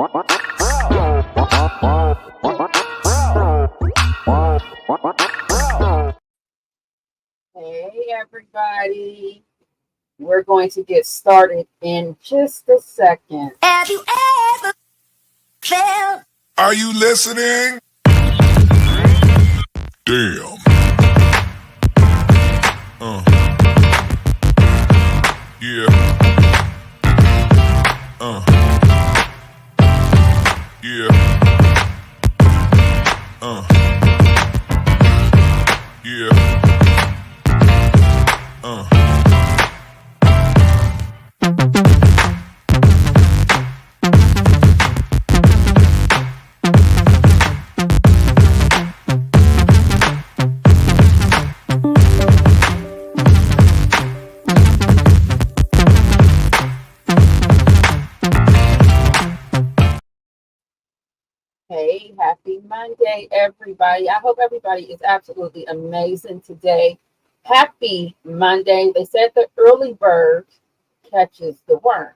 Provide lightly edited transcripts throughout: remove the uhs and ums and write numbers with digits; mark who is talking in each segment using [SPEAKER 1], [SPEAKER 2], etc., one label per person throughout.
[SPEAKER 1] Hey, everybody. We're going to get started in just a second.
[SPEAKER 2] Have you ever felt?
[SPEAKER 3] Are you listening? Damn. Yeah. Yeah. Yeah.
[SPEAKER 1] Hey, happy Monday, everybody. I hope everybody is absolutely amazing today. Happy Monday. They said the early bird catches the worm.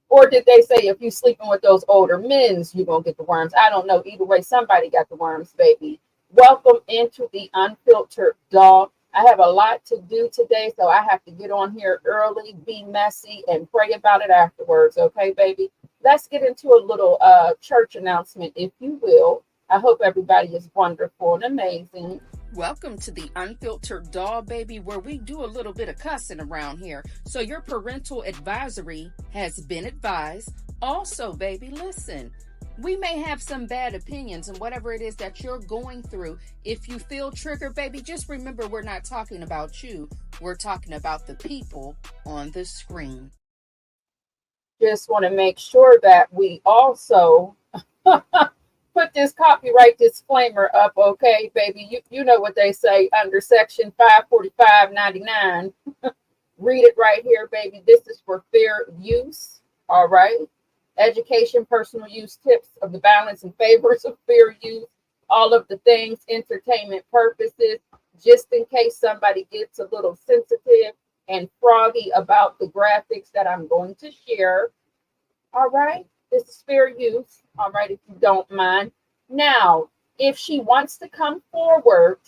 [SPEAKER 1] Or did they say if you sleeping with those older men's, you're going to get the worms? I don't know. Either way, somebody got the worms, baby. Welcome into the Unfiltered Doll. I have a lot to do today, so I have to get on here early, be messy, and pray about it afterwards. Okay, baby? Let's get into a little church announcement, if you will. I hope everybody is wonderful and amazing.
[SPEAKER 4] Welcome to the Unfiltered Doll, baby, where we do a little bit of cussing around here. So your parental advisory has been advised. Also, baby, listen, we may have some bad opinions and whatever it is that you're going through. If you feel triggered, baby, just remember we're not talking about you. We're talking about the people on the screen.
[SPEAKER 1] Just want to make sure that we also put this copyright disclaimer up, okay, baby? You know what they say under section 545.99. Read it right here, baby. This is for fair use, all right? Education, personal use, tips of the balance and favors of fair use, all of the things, entertainment purposes, just in case somebody gets a little sensitive and froggy about the graphics that I'm going to share. All right, this is fair use. All right, if you don't mind. Now, if she wants to come forward,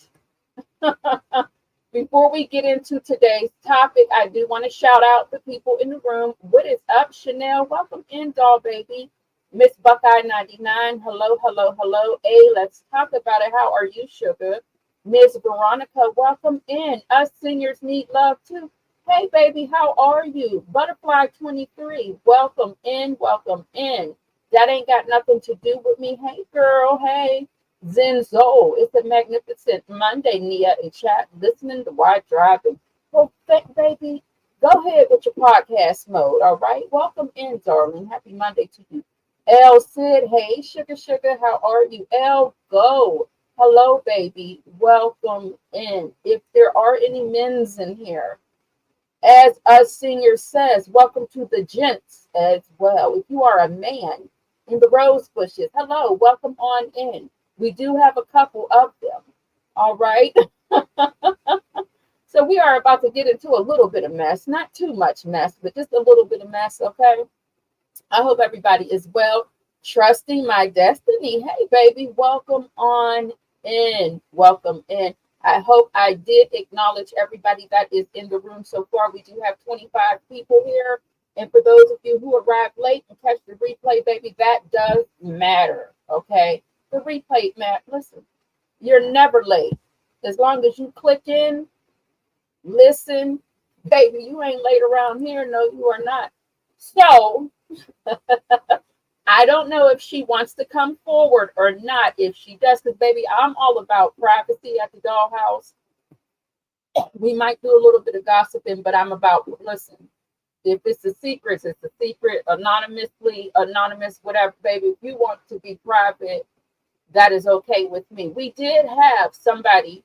[SPEAKER 1] before we get into today's topic, I do want to shout out the people in the room. What is up, Chanel? Welcome in, doll baby. Miss Buckeye 99. Hello, hello, hello. Hey, let's talk about it. How are you, sugar? Miss Veronica, welcome in. Us seniors need love too. Hey, baby, how are you? Butterfly 23, welcome in, welcome in. That ain't got nothing to do with me. Hey, girl, hey. Zenzo, it's a magnificent Monday, Nia in chat, listening to while driving. Well, baby, go ahead with your podcast mode, all right? Welcome in, darling. Happy Monday to you. El Sid, hey, sugar, how are you? El, go. Hello, baby. Welcome in. If there are any men's in here, as us senior says, welcome to the gents as well. If you are a man in the rose bushes, hello, welcome on in. We do have a couple of them. All right. So we are about to get into a little bit of mess, not too much mess, but just a little bit of mess. Okay. I hope everybody is well. Trusting my destiny. Hey, baby, welcome on in. Welcome in. I hope I did acknowledge everybody that is in the room so far. We do have 25 people here. And for those of you who arrived late and catch the replay, baby, that does matter. Okay. The replay, Matt, listen, you're never late. As long as you click in, listen, baby, you ain't late around here. No, you are not. So I don't know if she wants to come forward or not. If she does, because baby, I'm all about privacy at the dollhouse. We might do a little bit of gossiping, but I'm about, listen, if it's a secret, it's a secret, anonymous, whatever, baby. If you want to be private, that is okay with me. We did have somebody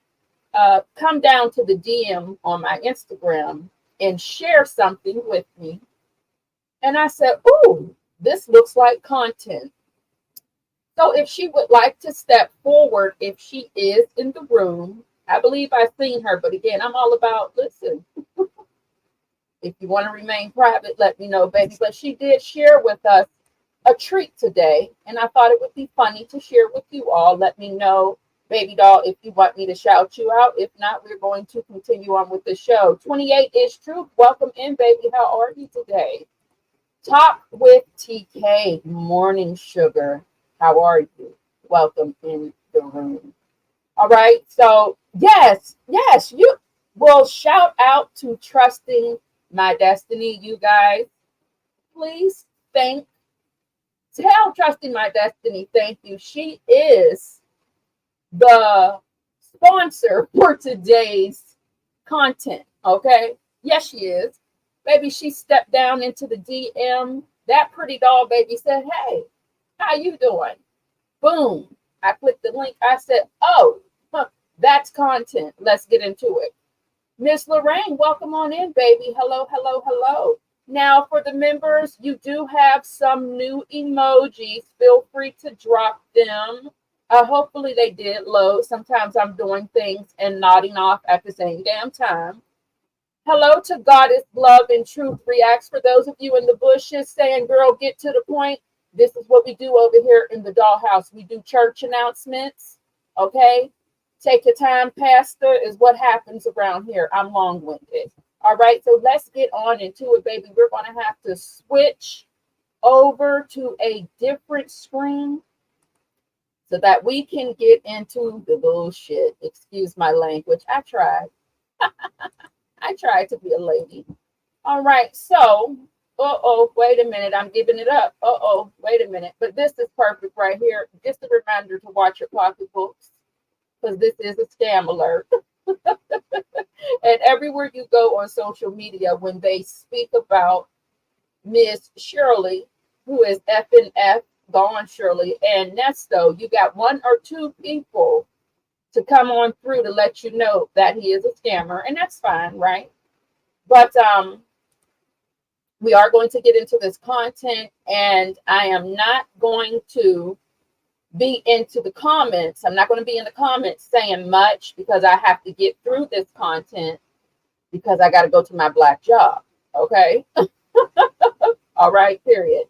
[SPEAKER 1] come down to the DM on my Instagram and share something with me. And I said, ooh, this looks like content. So if she would like to step forward, if she is in the room, I believe I've seen her. But again, I'm all about, listen, if you want to remain private, let me know, baby. But she did share with us a treat today, and I thought it would be funny to share with you all. Let me know, baby doll, if you want me to shout you out. If not, we're going to continue on with the show. 28 is Truth. Welcome in, baby. How are you today? Talk with TK, Morning Sugar. How are you? Welcome in the room. All right. So, yes, you will shout out to Trusting My Destiny, you guys. Please tell Trusting My Destiny thank you. She is the sponsor for today's content. Okay. Yes, she is. Baby, she stepped down into the DM. That pretty doll baby said, hey, how you doing? Boom. I clicked the link. I said, oh, that's content. Let's get into it. Miss Lorraine, welcome on in, baby. Hello, hello, hello. Now, for the members, you do have some new emojis. Feel free to drop them. Hopefully they did load. Sometimes I'm doing things and nodding off at the same damn time. Hello to Goddess Love and Truth Reacts. For those of you in the bushes saying, girl, get to the point. This is what we do over here in the Dollhouse. We do church announcements. Okay. Take your time, Pastor, is what happens around here. I'm long-winded. All right. So let's get on into it, baby. We're going to have to switch over to a different screen so that we can get into the bullshit. Excuse my language. I tried. I tried to be a lady. All right, so, wait a minute. I'm giving it up. Wait a minute. But this is perfect right here. Just a reminder to watch your pocketbooks because this is a scam alert. And everywhere you go on social media, when they speak about Miss Shirley, who is FNF, Gone Shirley, and Nesto, you got one or two people to come on through to let you know that he is a scammer, and that's fine, right? But we are going to get into this content, and I am not going to be into the comments. I'm not going to be in the comments saying much because I have to get through this content because I got to go to my black job. Okay. All right, period.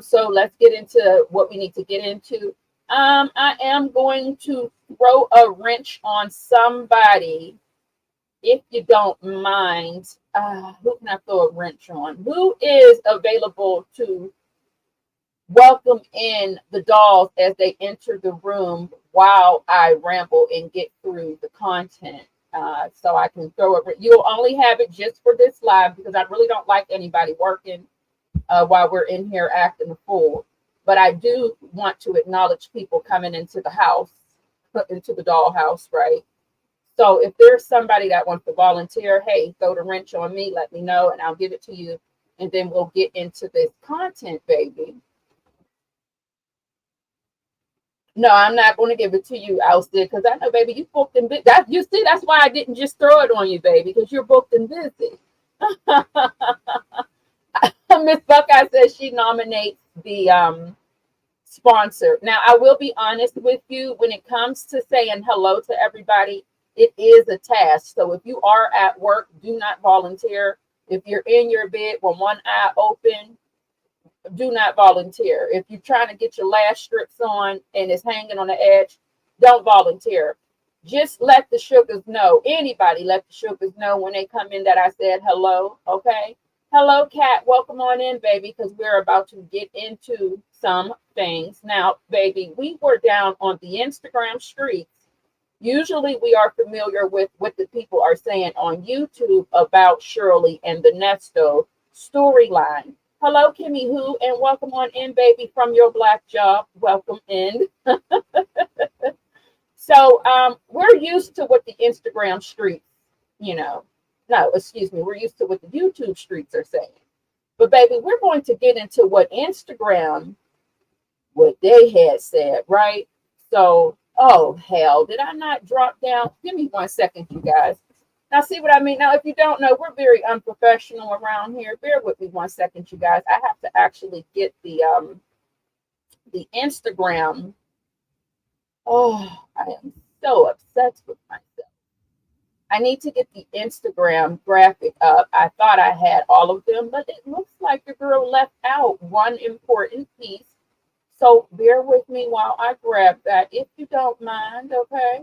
[SPEAKER 1] So let's get into what we need to get into. I am going to throw a wrench on somebody, if you don't mind. Who can I throw a wrench on? Who is available to welcome in the dolls as they enter the room while I ramble and get through the content? So I can throw it. You'll only have it just for this live because I really don't like anybody working while we're in here acting a fool. But I do want to acknowledge people coming into the house, into the dollhouse, right? So if there's somebody that wants to volunteer, hey, throw the wrench on me, let me know, and I'll give it to you. And then we'll get into this content, baby. No, I'm not going to give it to you, Ousted, because I know, baby, you booked and busy. You see, that's why I didn't just throw it on you, baby, because you're booked and busy. Miss Buckeye says she nominates the sponsor. Now, I will be honest with you. When it comes to saying hello to everybody, it is a task. So if you are at work, do not volunteer. If you're in your bed with one eye open, do not volunteer. If you're trying to get your lash strips on and it's hanging on the edge, don't volunteer. Just let the sugars know. Anybody let the sugars know when they come in that I said hello, okay? Hello, Kat. Welcome on in, baby, because we're about to get into some things. Now, baby, we were down on the Instagram streets. Usually we are familiar with what the people are saying on YouTube about Shirley and the Nesto storyline. Hello, Kimmy Who, and welcome on in, baby, from your black job. Welcome in. So we're used to what the Instagram streets, we're used to what the YouTube streets are saying. But baby, we're going to get into what they had said, right? So, oh hell, did I not drop down? Give me 1 second, you guys. Now, see what I mean? Now, if you don't know, we're very unprofessional around here. Bear with me 1 second, you guys. I have to actually get the Instagram. Oh, I am so obsessed with myself. I need to get the Instagram graphic up. I thought I had all of them, but it looks like the girl left out one important piece. So bear with me while I grab that, if you don't mind, okay?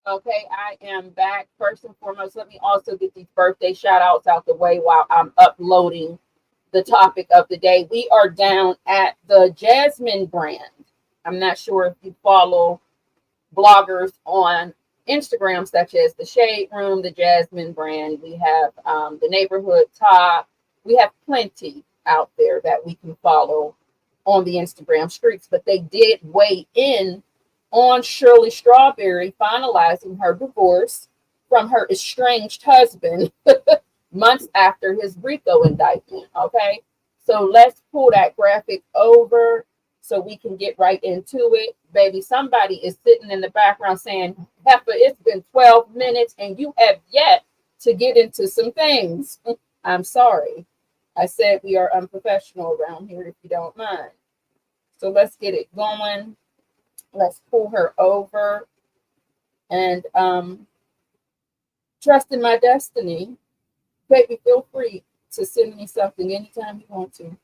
[SPEAKER 1] Okay, I am back. First and foremost, let me also get these birthday shout outs out the way while I'm uploading the topic of the day. We are down at the Jasmine brand. I'm not sure if you follow bloggers on Instagram, such as the Shade Room, the Jasmine brand. We have the Neighborhood Top. We have plenty out there that we can follow on the Instagram streets, but they did weigh in on Shirley Strawberry finalizing her divorce from her estranged husband months after his RICO indictment. Okay, so let's pull that graphic over so we can get right into it. Baby, somebody is sitting in the background saying, Heifer, it's been 12 minutes and you have yet to get into some things. I'm sorry. I said we are unprofessional around here, if you don't mind. So let's get it going. Let's pull her over and trust in my destiny. Baby, feel free to send me something anytime you want to.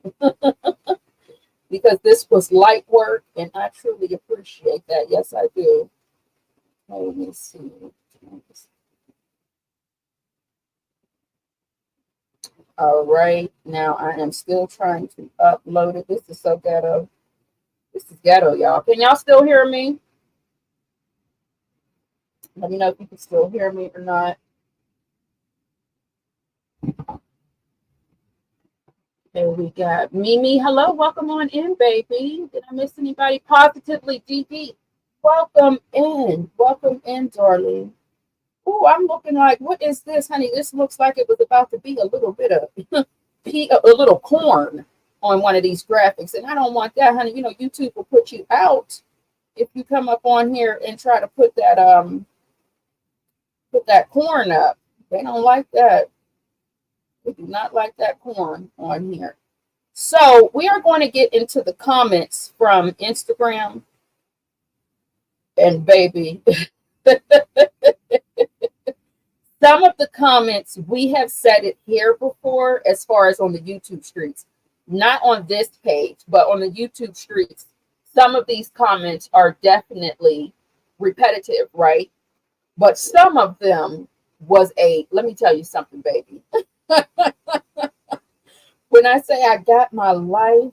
[SPEAKER 1] Because this was light work and I truly appreciate that. Yes, I do. Let me see. All right. Now I am still trying to upload it. This is so ghetto. This is ghetto, y'all. Can y'all still hear me? Let me know if you can still hear me or not. There we got Mimi. Hello, welcome on in, baby. Did I miss anybody? Positively DD. Welcome in. Welcome in, darling. Oh, I'm looking like, what is this, honey? This looks like it was about to be a little bit of a little corn on one of these graphics, and I don't want that, honey. You know, YouTube will put you out if you come up on here and try to put that corn up. They don't like that. They do not like that corn on here. So we are going to get into the comments from Instagram, and baby, some of the comments, we have said it here before as far as on the YouTube streets. Not on this page, but on the YouTube streets, some of these comments are definitely repetitive, right? But some of them was let me tell you something, baby. When I say I got my life,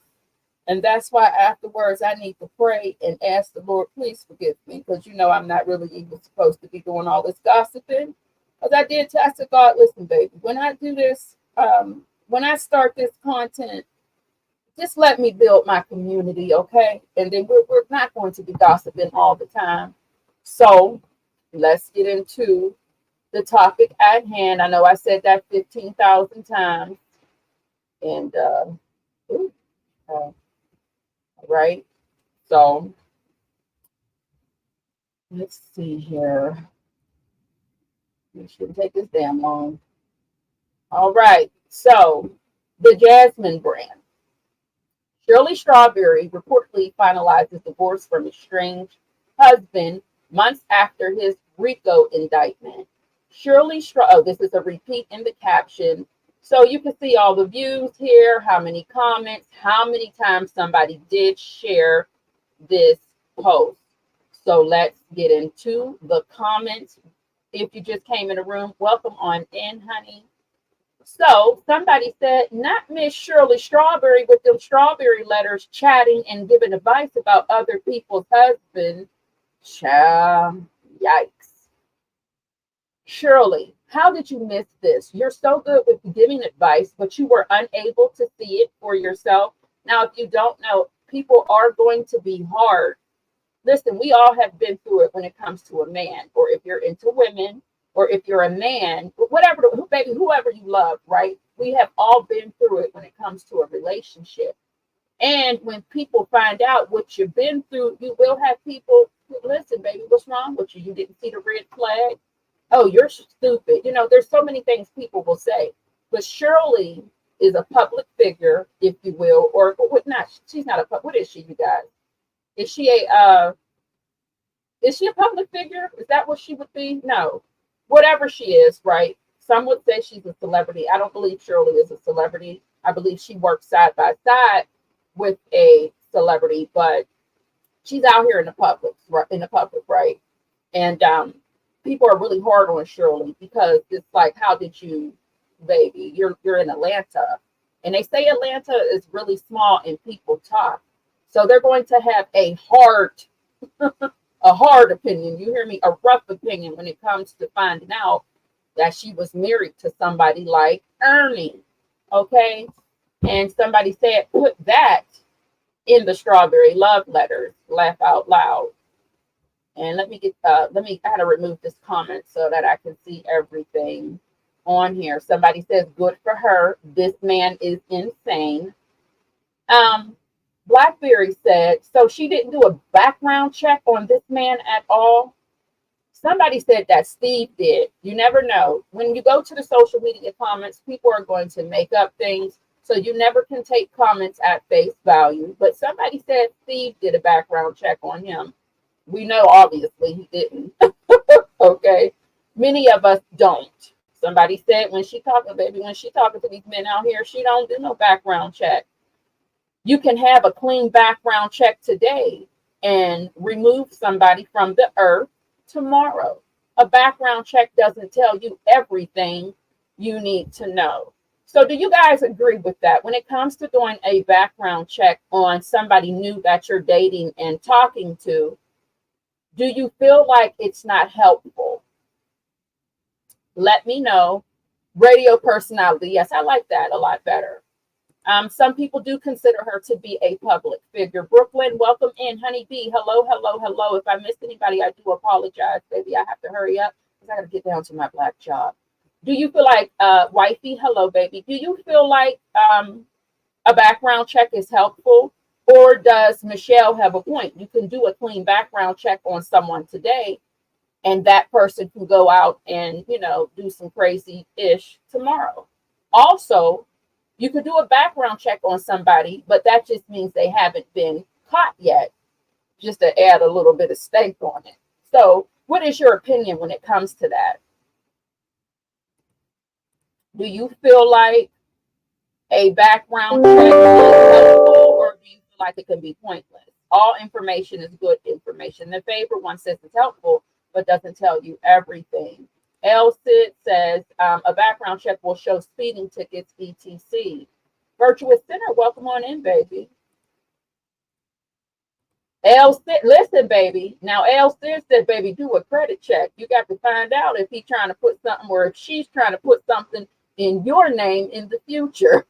[SPEAKER 1] and that's why afterwards I need to pray and ask the Lord, please forgive me, because you know I'm not really even supposed to be doing all this gossiping. Because I did test God, listen, baby, when I do this, when I start this content, just let me build my community, okay? And then we're not going to be gossiping all the time. So let's get into the topic at hand. I know I said that 15,000 times. And, right? So let's see here. It shouldn't take this damn long. All right. So the Jasmine brand. Shirley Strawberry reportedly finalizes divorce from estranged husband months after his RICO indictment. This is a repeat in the caption. So you can see all the views here, how many comments, how many times somebody did share this post. So let's get into the comments. If you just came in the room, welcome on in, honey. So somebody said, not Miss Shirley Strawberry with them strawberry letters chatting and giving advice about other people's husbands. Child, yikes. Shirley, how did you miss this? You're so good with giving advice, but you were unable to see it for yourself. Now, if you don't know, people are going to be hard. Listen, we all have been through it when it comes to a man, or if you're into women, or if you're a man, whatever, baby, whoever you love, right? We have all been through it when it comes to a relationship. And when people find out what you've been through, you will have people, listen, baby, what's wrong with you? You didn't see the red flag? Oh, you're stupid. You know, there's so many things people will say. But Shirley is a public figure, if you will, or what not? She's not a, what is she, you guys? Is she a public figure? Is that what she would be? No. Whatever she is, right? Some would say she's a celebrity. I don't believe Shirley is a celebrity. I believe she works side by side with a celebrity, but she's out here in the public, right? And people are really hard on Shirley because it's like, how did you, baby? You're in Atlanta, and they say Atlanta is really small and people talk, so they're going to have a hard opinion. You hear me? A rough opinion when it comes to finding out that she was married to somebody like Ernie. Okay. And somebody said, put that in the strawberry love letters, laugh out loud. And I had to remove this comment so that I can see everything on here. Somebody says, good for her. This man is insane. Blackberry said, so she didn't do a background check on this man at all. Somebody said that Steve did. You never know. When you go to the social media comments, people are going to make up things. So you never can take comments at face value. But somebody said Steve did a background check on him. We know, obviously, he didn't. Okay. Many of us don't. Somebody said when she talking to these men out here, she don't do no background check. You can have a clean background check today and remove somebody from the earth tomorrow. A background check doesn't tell you everything you need to know. So do you guys agree with that? When it comes to doing a background check on somebody new that you're dating and talking to, do you feel like it's not helpful? Let me know. Radio personality. Yes, I like that a lot better. Some people do consider her to be a public figure. Brooklyn, welcome in. Honeybee, hello, hello, hello. If I missed anybody, I do apologize, baby. I have to hurry up because I got to get down to my black job. Do you feel like, wifey, hello, baby. Do you feel like a background check is helpful? Or does Michelle have a point? You can do a clean background check on someone today, and that person can go out and, do some crazy-ish tomorrow. Also, you could do a background check on somebody, but that just means they haven't been caught yet, just to add a little bit of stake on it. So what is your opinion when it comes to that? Do you feel like a background check is helpful, or do you feel like it can be pointless? All information is good information. The favorite one says it's helpful, but doesn't tell you everything. El Sid says a background check will show speeding tickets, etc. Virtuous Center, welcome on in, baby. El Sid, listen, baby. Now, El Sid said, baby, do a credit check. You got to find out if he's trying to put something or if she's trying to put something in your name in the future.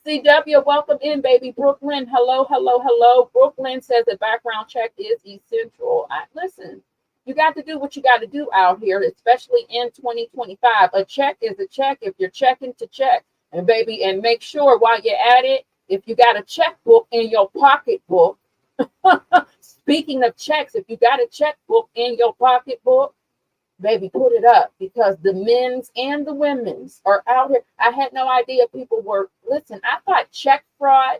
[SPEAKER 1] CW, welcome in, baby. Brooklyn, hello, hello, hello. Brooklyn says a background check is essential. Listen. You got to do what you got to do out here, especially in 2025. A check is a check if you're checking to check. And baby, and make sure while you're at it, if you got a checkbook in your pocketbook, speaking of checks, if you got a checkbook in your pocketbook, baby, put it up because the men's and the women's are out here. I had no idea people were, listen, I thought check fraud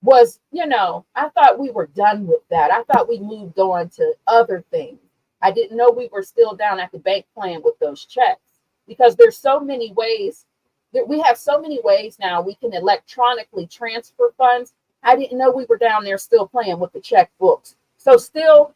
[SPEAKER 1] was, I thought we were done with that. I thought we moved on to other things. I didn't know we were still down at the bank playing with those checks because there's so many ways that we have so many ways now we can electronically transfer funds. I didn't know we were down there still playing with the checkbooks. So still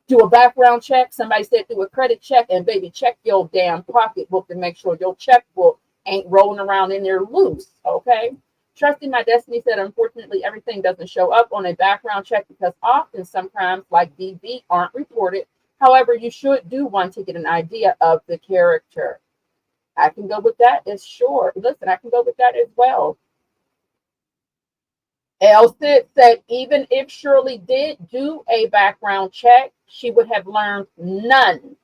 [SPEAKER 1] Do a background check. Somebody said do a credit check, and baby, check your damn pocketbook to make sure your checkbook ain't rolling around in there loose. Okay. Trusting My Destiny said, unfortunately, everything doesn't show up on a background check because often some crimes like DV aren't reported. However, you should do one to get an idea of the character. I can go with that as sure. Listen, I can go with that as well. Elsit said, even if Shirley did do a background check, she would have learned none.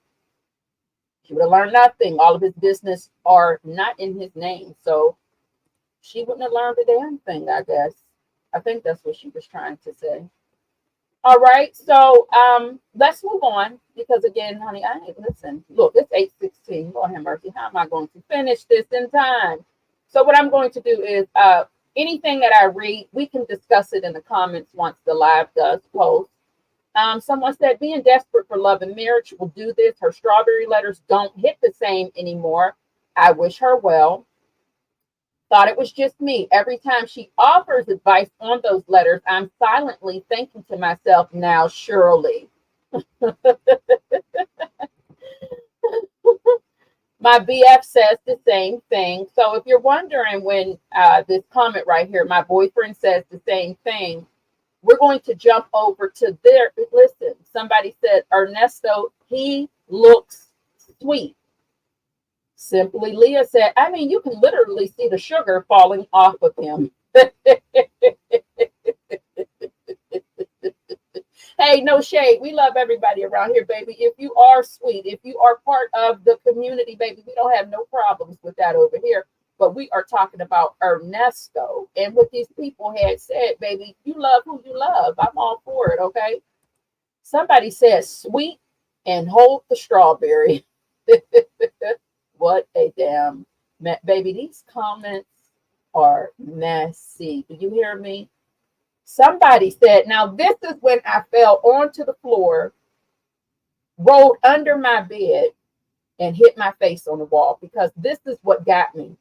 [SPEAKER 1] She would have learned nothing. All of his business are not in his name. So she wouldn't have learned a damn thing, I guess. I think that's what she was trying to say. All right, so let's move on because again, honey, I ain't listen. Look, it's 8:16. Lord have mercy. How am I going to finish this in time? So what I'm going to do is anything that I read, we can discuss it in the comments once the live does post. Someone said being desperate for love and marriage will do this. Her strawberry letters don't hit the same anymore. I wish her well. Thought it was just me. Every time she offers advice on those letters, I'm silently thinking to myself, now Shirley. My BF says the same thing. So if you're wondering when this comment right here, my boyfriend says the same thing, we're going to jump over to there. Listen, somebody said, Ernesto, he looks sweet. Simply Leah said, I mean, you can literally see the sugar falling off of him. Hey, no shade. We love everybody around here, baby. If you are sweet, if you are part of the community, baby, we don't have no problems with that over here. But we are talking about Ernesto and what these people had said, baby. You love who you love. I'm all for it, okay? Somebody said sweet and hold the strawberry. What a damn baby. These comments are messy. Do you hear me? Somebody said, now this is when I fell onto the floor, rolled under my bed, and hit my face on the wall because this is what got me.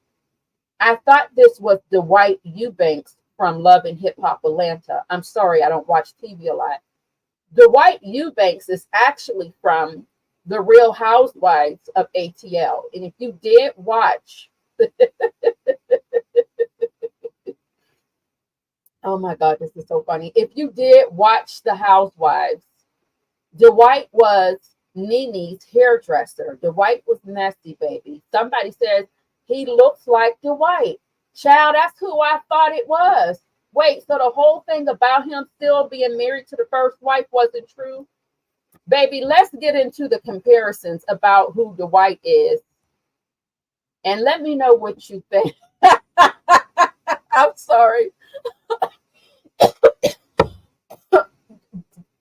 [SPEAKER 1] I thought this was Dwight Eubanks from Love and Hip Hop Atlanta. I'm sorry, I don't watch TV a lot. Dwight Eubanks is actually from The Real Housewives of ATL. And if you did watch, oh my God, this is so funny. If you did watch The Housewives, Dwight was Nene's hairdresser. Dwight was messy, baby. Somebody says he looks like Dwight. Child, that's who I thought it was. Wait, so the whole thing about him still being married to the first wife wasn't true? Baby, let's get into the comparisons about who Dwight is. And let me know what you think. I'm sorry.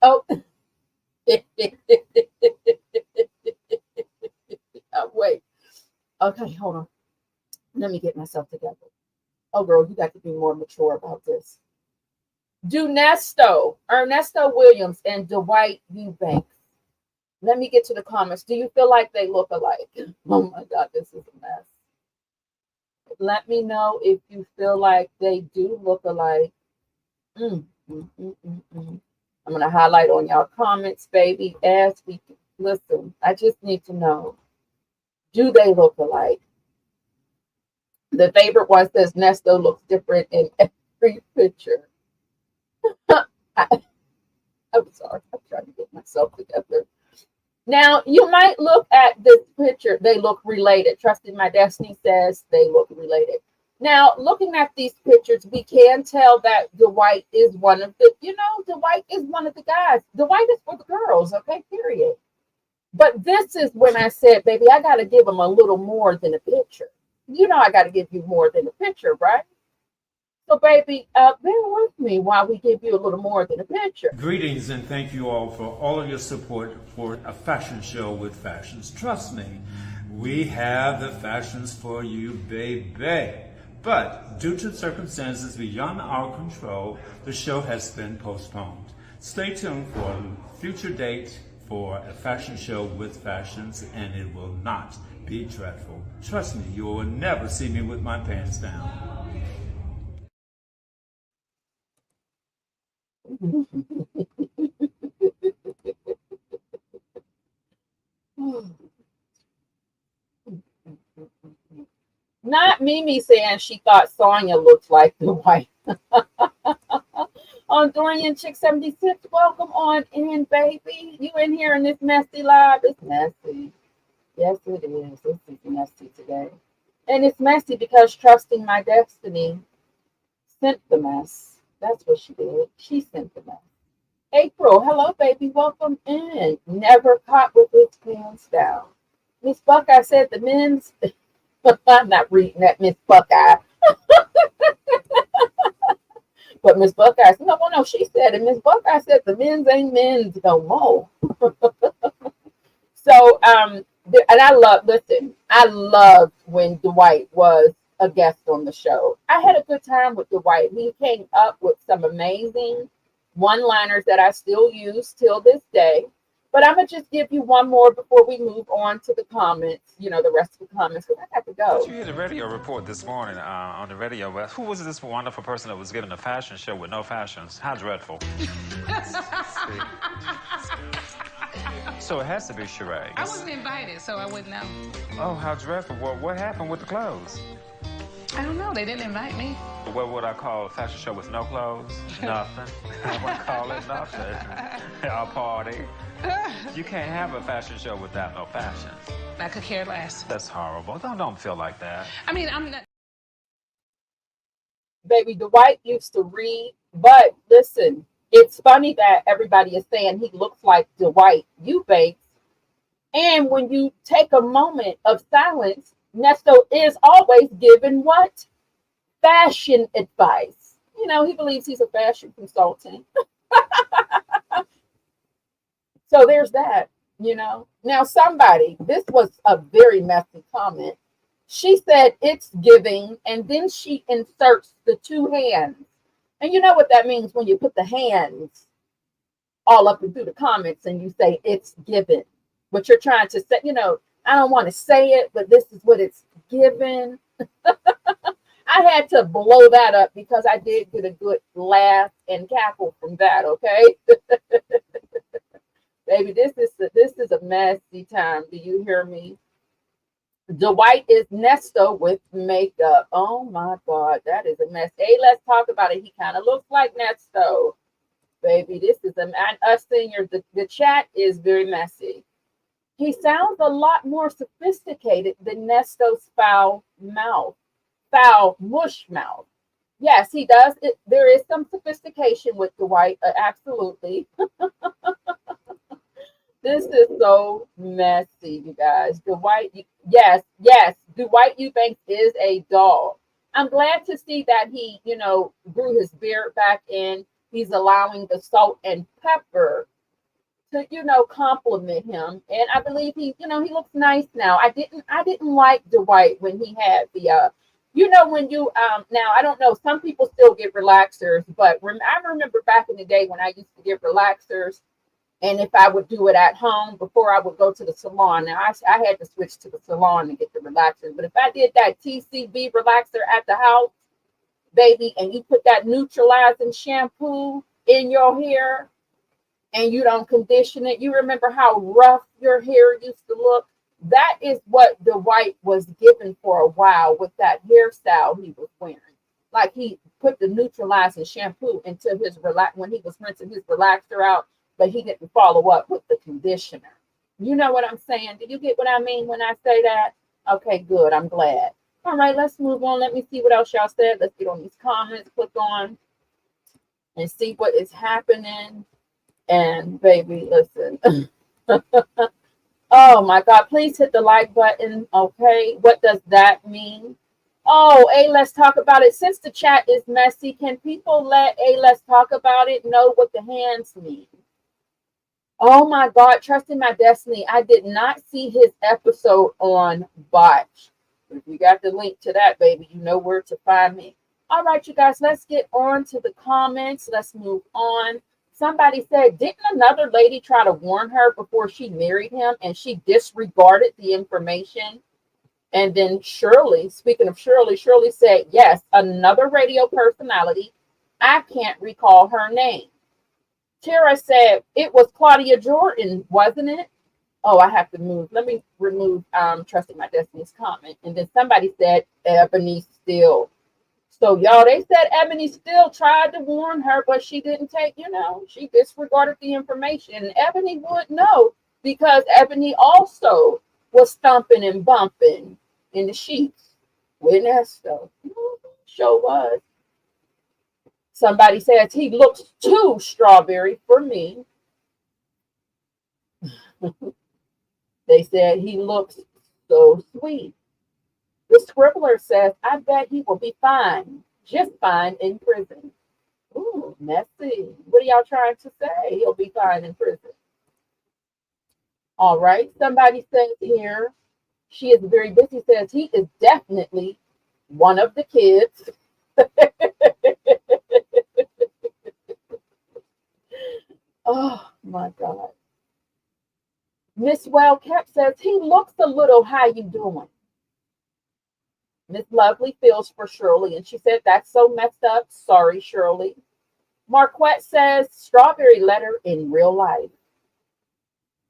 [SPEAKER 1] Oh. Oh, wait. Okay, hold on. Let me get myself together. Oh, girl, you got to be more mature about this. Ernesto Williams, and Dwight Eubanks. Let me get to the comments. Do you feel like they look alike? Oh my God, this is a mess. Let me know if you feel like they do look alike. I'm going to highlight on y'all comments, baby, as we listen. I just need to know, do they look alike? The favorite one says Nesto looks different in every picture. I'm sorry. I'm trying to get myself together. Now, you might look at this picture. They look related. Trusting My Destiny says they look related. Now, looking at these pictures, we can tell that Dwight is one of the, Dwight is one of the guys. Dwight is for the girls, okay, period. But this is when I said, baby, I got to give them a little more than a picture. I got to give you more than a picture, right? So, baby, bear with me while we give you a little more than a picture.
[SPEAKER 5] Greetings and thank you all for all of your support for a fashion show with fashions. Trust me, we have the fashions for you, baby. But due to circumstances beyond our control, the show has been postponed. Stay tuned for a future date for a fashion show with fashions, and it will not be dreadful. Trust me, you will never see me with my pants down.
[SPEAKER 1] Not Mimi saying she thought Sonya looked like the white. On Dorian Chick 76, welcome on in, baby. You in here in this messy live? It's messy. Yes, it is. This is messy today. And it's messy because trusting my destiny sent the mess. That's what she did. She sent the mess. April, hello, baby. Welcome in. Never caught with his pants down. Miss Buckeye said the men's. I'm not reading that, Miss Buckeye. But Miss Buckeye said, no, she said it. Miss Buckeye said the men's ain't men's no more. So, and I loved when Dwight was a guest on the show. I had a good time with Dwight. He came up with some amazing one-liners that I still use till this day. But I'm going to just give you one more before we move on to the comments, the rest of the comments, because I got to go.
[SPEAKER 6] Did you hear the radio report this morning on the radio? Who was this wonderful person that was given a fashion show with no fashions? How dreadful. So it has to be Sheree.
[SPEAKER 7] I wasn't invited, so I wouldn't know.
[SPEAKER 6] Oh, how dreadful. Well, what happened with the clothes?
[SPEAKER 7] I don't know. They didn't invite me.
[SPEAKER 6] What would I call a fashion show with no clothes? Nothing. I wouldn't call it nothing. A party. You can't have a fashion show without no fashions.
[SPEAKER 7] I could care less.
[SPEAKER 6] That's horrible. Don't feel like that.
[SPEAKER 7] I mean, I'm not.
[SPEAKER 1] Baby, Dwight used to read, but listen, it's funny that everybody is saying he looks like Dwight Eubanks. And when you take a moment of silence, Nesto is always given what? Fashion advice. He believes he's a fashion consultant. So there's that, Now this was a very messy comment. She said it's giving, and then she inserts the two hands. And you know what that means when you put the hands all up and through the comments and you say it's given. What you're trying to say, I don't want to say it, but this is what it's given. I had to blow that up because I did get a good laugh and cackle from that, okay? Baby, this is a messy time. Do you hear me? Dwight is Nesto with makeup. Oh my God, that is a mess. Hey, let's talk about it. He kind of looks like Nesto. Baby, this is us seniors. The chat is very messy. He sounds a lot more sophisticated than Nesto's foul mush mouth. Yes, he does. There is some sophistication with Dwight. Absolutely. This is so messy, you guys. Dwight, yes. Dwight Eubanks is a doll. I'm glad to see that he, grew his beard back in. He's allowing the salt and pepper to, compliment him. And I believe he looks nice now. I didn't like Dwight when he had the, when you, now I don't know, some people still get relaxers, but I remember back in the day when I used to get relaxers. And if I would do it at home before I would go to the salon, now I had to switch to the salon to get the relaxer. But if I did that TCB relaxer at the house, baby, and you put that neutralizing shampoo in your hair and you don't condition it, you remember how rough your hair used to look? That is what Dwight was given for a while with that hairstyle he was wearing. Like he put the neutralizing shampoo into his when he was rinsing his relaxer out, but he didn't follow up with the conditioner. You know what I'm saying? Do you get what I mean when I say that? Okay, good. I'm glad. All right, let's move on. Let me see what else y'all said. Let's get on these comments, click on and see what is happening. And baby, listen. Oh my God, please hit the like button. Okay, what does that mean? Oh, let's talk about it. Since the chat is messy, can people let let's talk about it know what the hands mean? Oh my God, trusting my destiny. I did not see his episode on Botch. If you got the link to that, baby, you know where to find me. All right, you guys, let's get on to the comments. Let's move on. Somebody said, didn't another lady try to warn her before she married him and she disregarded the information? And then Shirley, speaking of Shirley said, yes, another radio personality. I can't recall her name. Tara said, it was Claudia Jordan, wasn't it? Oh, I have to move. Let me remove Trusting My Destiny's comment. And then somebody said Ebony Still. So y'all, they said Ebony Still tried to warn her, but she didn't take, she disregarded the information. And Ebony would know because Ebony also was thumping and bumping in the sheets with Nesto. Sure was. Somebody says he looks too strawberry for me. They said he looks so sweet. The scribbler says, I bet he will be fine, just fine in prison. Ooh, messy. What are y'all trying to say? He'll be fine in prison. All right. Somebody says here, she is very busy, says he is definitely one of the kids. Oh, my God. Miss Wellcap says, he looks a little, how you doing? Miss Lovely feels for Shirley, and she said, that's so messed up. Sorry, Shirley. Marquette says, strawberry letter in real life.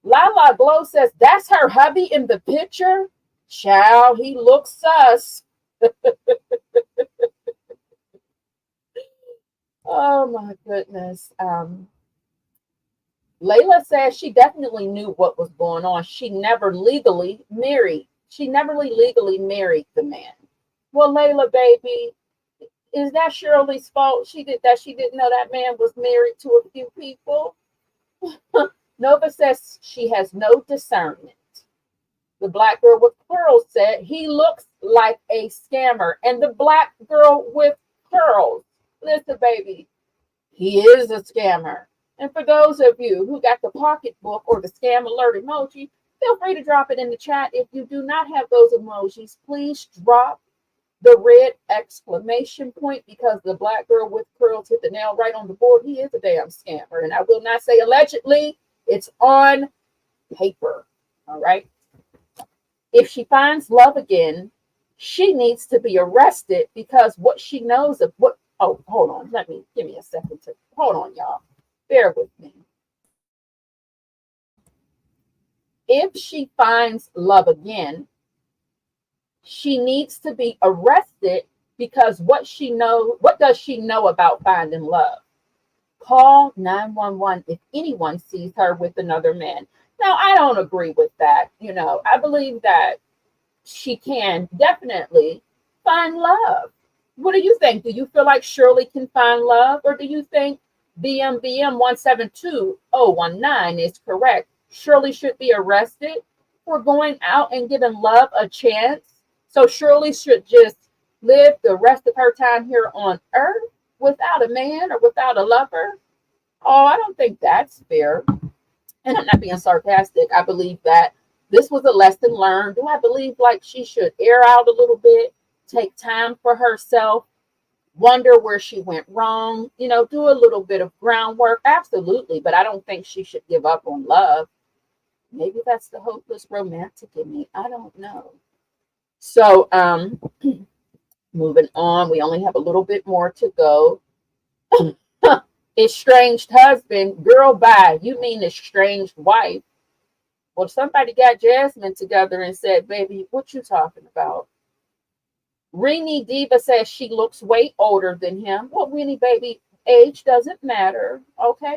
[SPEAKER 1] Lala Glow says, that's her hubby in the picture? Child, he looks sus. Oh, my goodness. Layla says she definitely knew what was going on. She never legally married the man. Well, Layla, baby, is that Shirley's fault? She didn't know that man was married to a few people. Nova says she has no discernment. The black girl with curls said he looks like a scammer. And the black girl with curls, listen, baby, he is a scammer. And for those of you who got the pocketbook or the scam alert emoji, feel free to drop it in the chat. If you do not have those emojis, please drop the red exclamation point, because the black girl with curls hit the nail right on the board. He is a damn scammer. And I will not say allegedly. It's on paper. All right. If she finds love again, she needs to be arrested, because what she knows of what. Oh, hold on. Give me a second to hold on, y'all. Bear with me. If she finds love again, she needs to be arrested, because what does she know about finding love? Call 911 if anyone sees her with another man. Now, I don't agree with that. I believe that she can definitely find love. What do you think? Do you feel like Shirley can find love, or do you think BMBM 172019 is correct? Shirley should be arrested for going out and giving love a chance. So Shirley should just live the rest of her time here on earth without a man or without a lover. Oh, I don't think that's fair. And I'm not being sarcastic. I believe that this was a lesson learned. Do I believe like she should air out a little bit, take time for herself, wonder where she went wrong, do a little bit of groundwork? Absolutely. But I don't think she should give up on love. Maybe that's the hopeless romantic in me. I don't know. So, moving on, we only have a little bit more to go. Estranged husband, girl, bye. You mean estranged wife? Well, somebody got Jasmine together and said, baby, what you talking about? Rini Diva says she looks way older than him. Well, Rini, baby, age doesn't matter. Okay,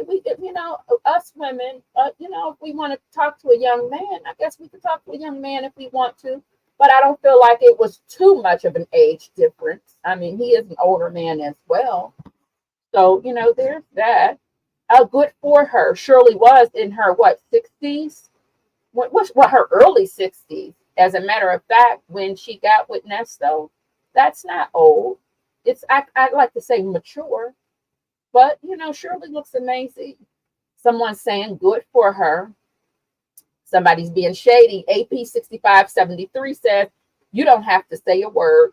[SPEAKER 1] us women, if we want to talk to a young man, I guess we could talk to a young man if we want to. But I don't feel like it was too much of an age difference. I mean, he is an older man as well. So, there's that. Good for her. Shirley was in her, 60s? Her early 60s. As a matter of fact, when she got with Nesto, that's not old. I'd like to say mature. But, Shirley looks amazing. Someone's saying good for her. Somebody's being shady. AP6573 says, you don't have to say a word.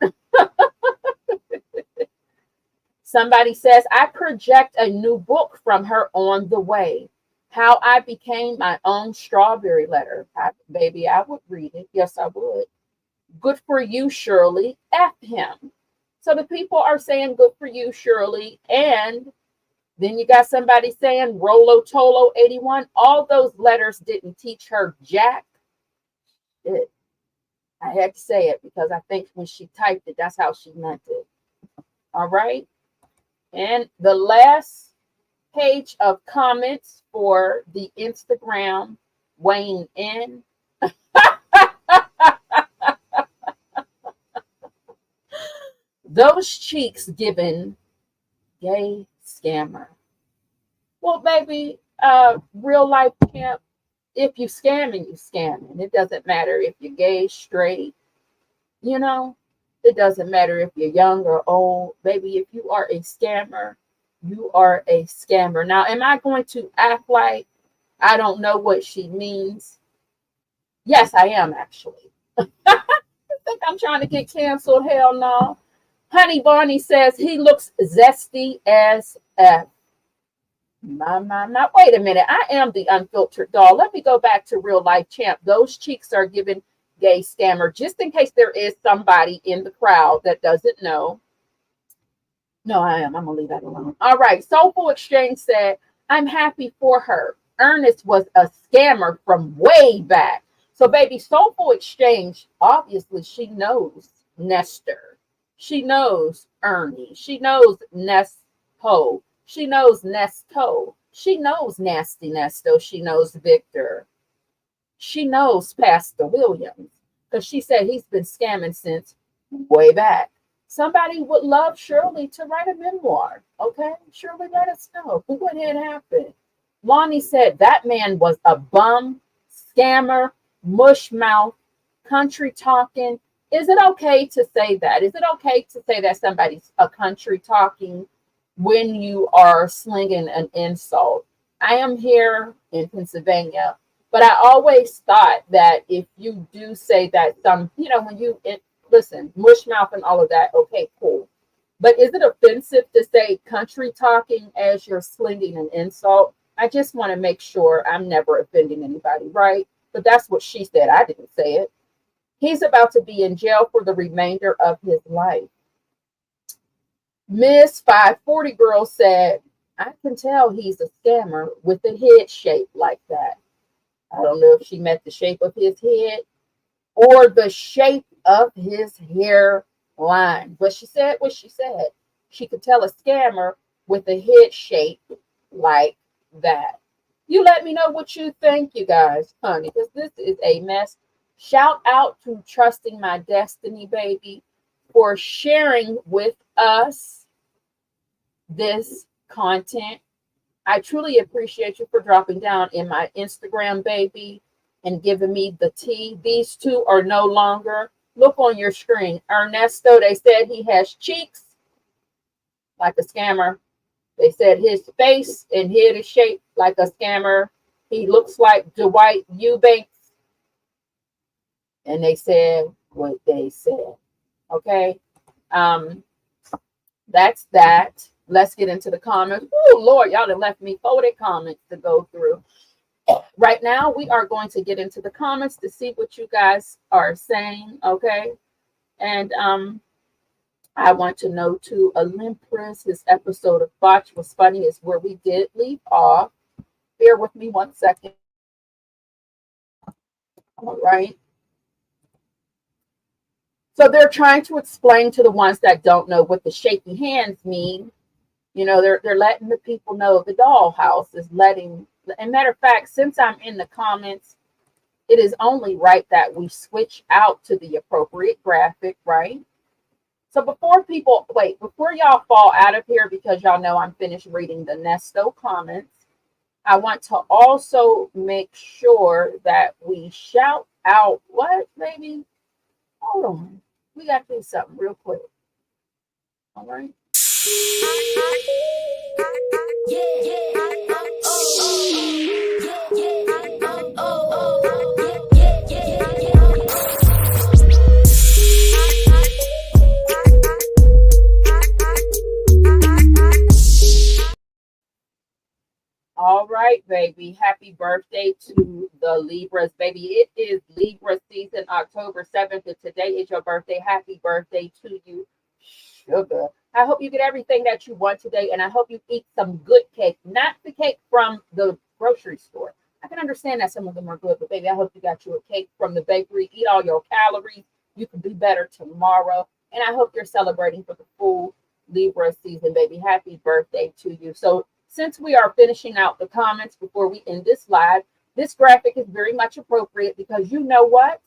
[SPEAKER 1] Somebody says, I project a new book from her on the way. How I Became My Own Strawberry Letter. Baby, I would read it. Yes, I would. Good for you, Shirley. F him. So the people are saying good for you, Shirley. And Then you got somebody saying Rolo Tolo 81. All those letters didn't teach her jack. I had to say it because I think when she typed it, that's how she meant it. All right. And the last page of comments for the Instagram weighing in. Those cheeks given gay scammer. Well, baby, real life camp, if you scamming, you scamming. It doesn't matter if you're gay, straight, you know, it doesn't matter if you're young or old. Baby, if you are a scammer, you are a scammer. Now, am I going to act like I don't know what she means? Yes, I am actually. I think I'm trying to get canceled. Hell no. Honey Bonnie says he looks zesty as F. My. Wait a minute. I am the unfiltered doll. Let me go back to real life champ. Those cheeks are giving gay scammer, just in case there is somebody in the crowd that doesn't know. No, I am. I'm going to leave that alone. All right. Soulful Exchange said, I'm happy for her. Ernest was a scammer from way back. So, baby, Soulful Exchange, obviously, she knows Nestor. She knows Ernie. She knows Nesto. She knows Nesto. She knows Nasty Nesto. She knows Victor. She knows Pastor Williams because she said he's been scamming since way back. Somebody would love Shirley to write a memoir. Okay, Shirley, let us know what had happened. Lonnie said that man was a bum, scammer, mush mouth, country talking. Is it okay to say that? Is it okay to say that somebody's a country talking when you are slinging an insult? I am here in Pennsylvania, but I always thought that if you do say that when you listen, mush mouth and all of that, okay, cool. But is it offensive to say country talking as you're slinging an insult? I just want to make sure I'm never offending anybody, right? But that's what she said. I didn't say it. He's about to be in jail for the remainder of his life. Miss 540 Girl said, I can tell he's a scammer with a head shape like that. I don't know if she meant the shape of his head or the shape of his hairline. But she said what she said. She could tell a scammer with a head shape like that. You let me know what you think, you guys, honey, because this is a mess. Shout out to Trusting My Destiny, baby, for sharing with us this content. I truly appreciate you for dropping down in my Instagram, baby, and giving me the tea. These two are no longer. Look on your screen. Ernesto, they said he has cheeks like a scammer. They said his face and head is shaped like a scammer. He looks like Dwight Eubanks. And they said what they said. Okay. That's that. Let's get into the comments. Oh, Lord, y'all have left me 40 comments to go through. Right now, we are going to get into the comments to see what you guys are saying. Okay. And I want to know to Olympus, his episode of Botch was funny is where we did leave off. Bear with me 1 second. All right. So they're trying to explain to the ones that don't know what the shaky hands mean. You know, they're letting the people know the dollhouse is letting. And matter of fact, since I'm in the comments, it is only right that we switch out to the appropriate graphic, right? So before y'all fall out of here, because y'all know I'm finished reading the Nesto comments, I want to also make sure that we shout out what, baby? Hold on. We got to do something real quick. All right. All right, baby. Happy birthday to the Libras, baby. It is Libra season, October 7th, and today is your birthday. Happy birthday to you. Sugar. I hope you get everything that you want today, and I hope you eat some good cake, not the cake from the grocery store. I can understand that some of them are good, but baby, I hope you got you a cake from the bakery. Eat all your calories. You can be better tomorrow. And I hope you're celebrating for the full Libra season, baby. Happy birthday to you. So since we are finishing out the comments before we end this live, this graphic is very much appropriate because you know what?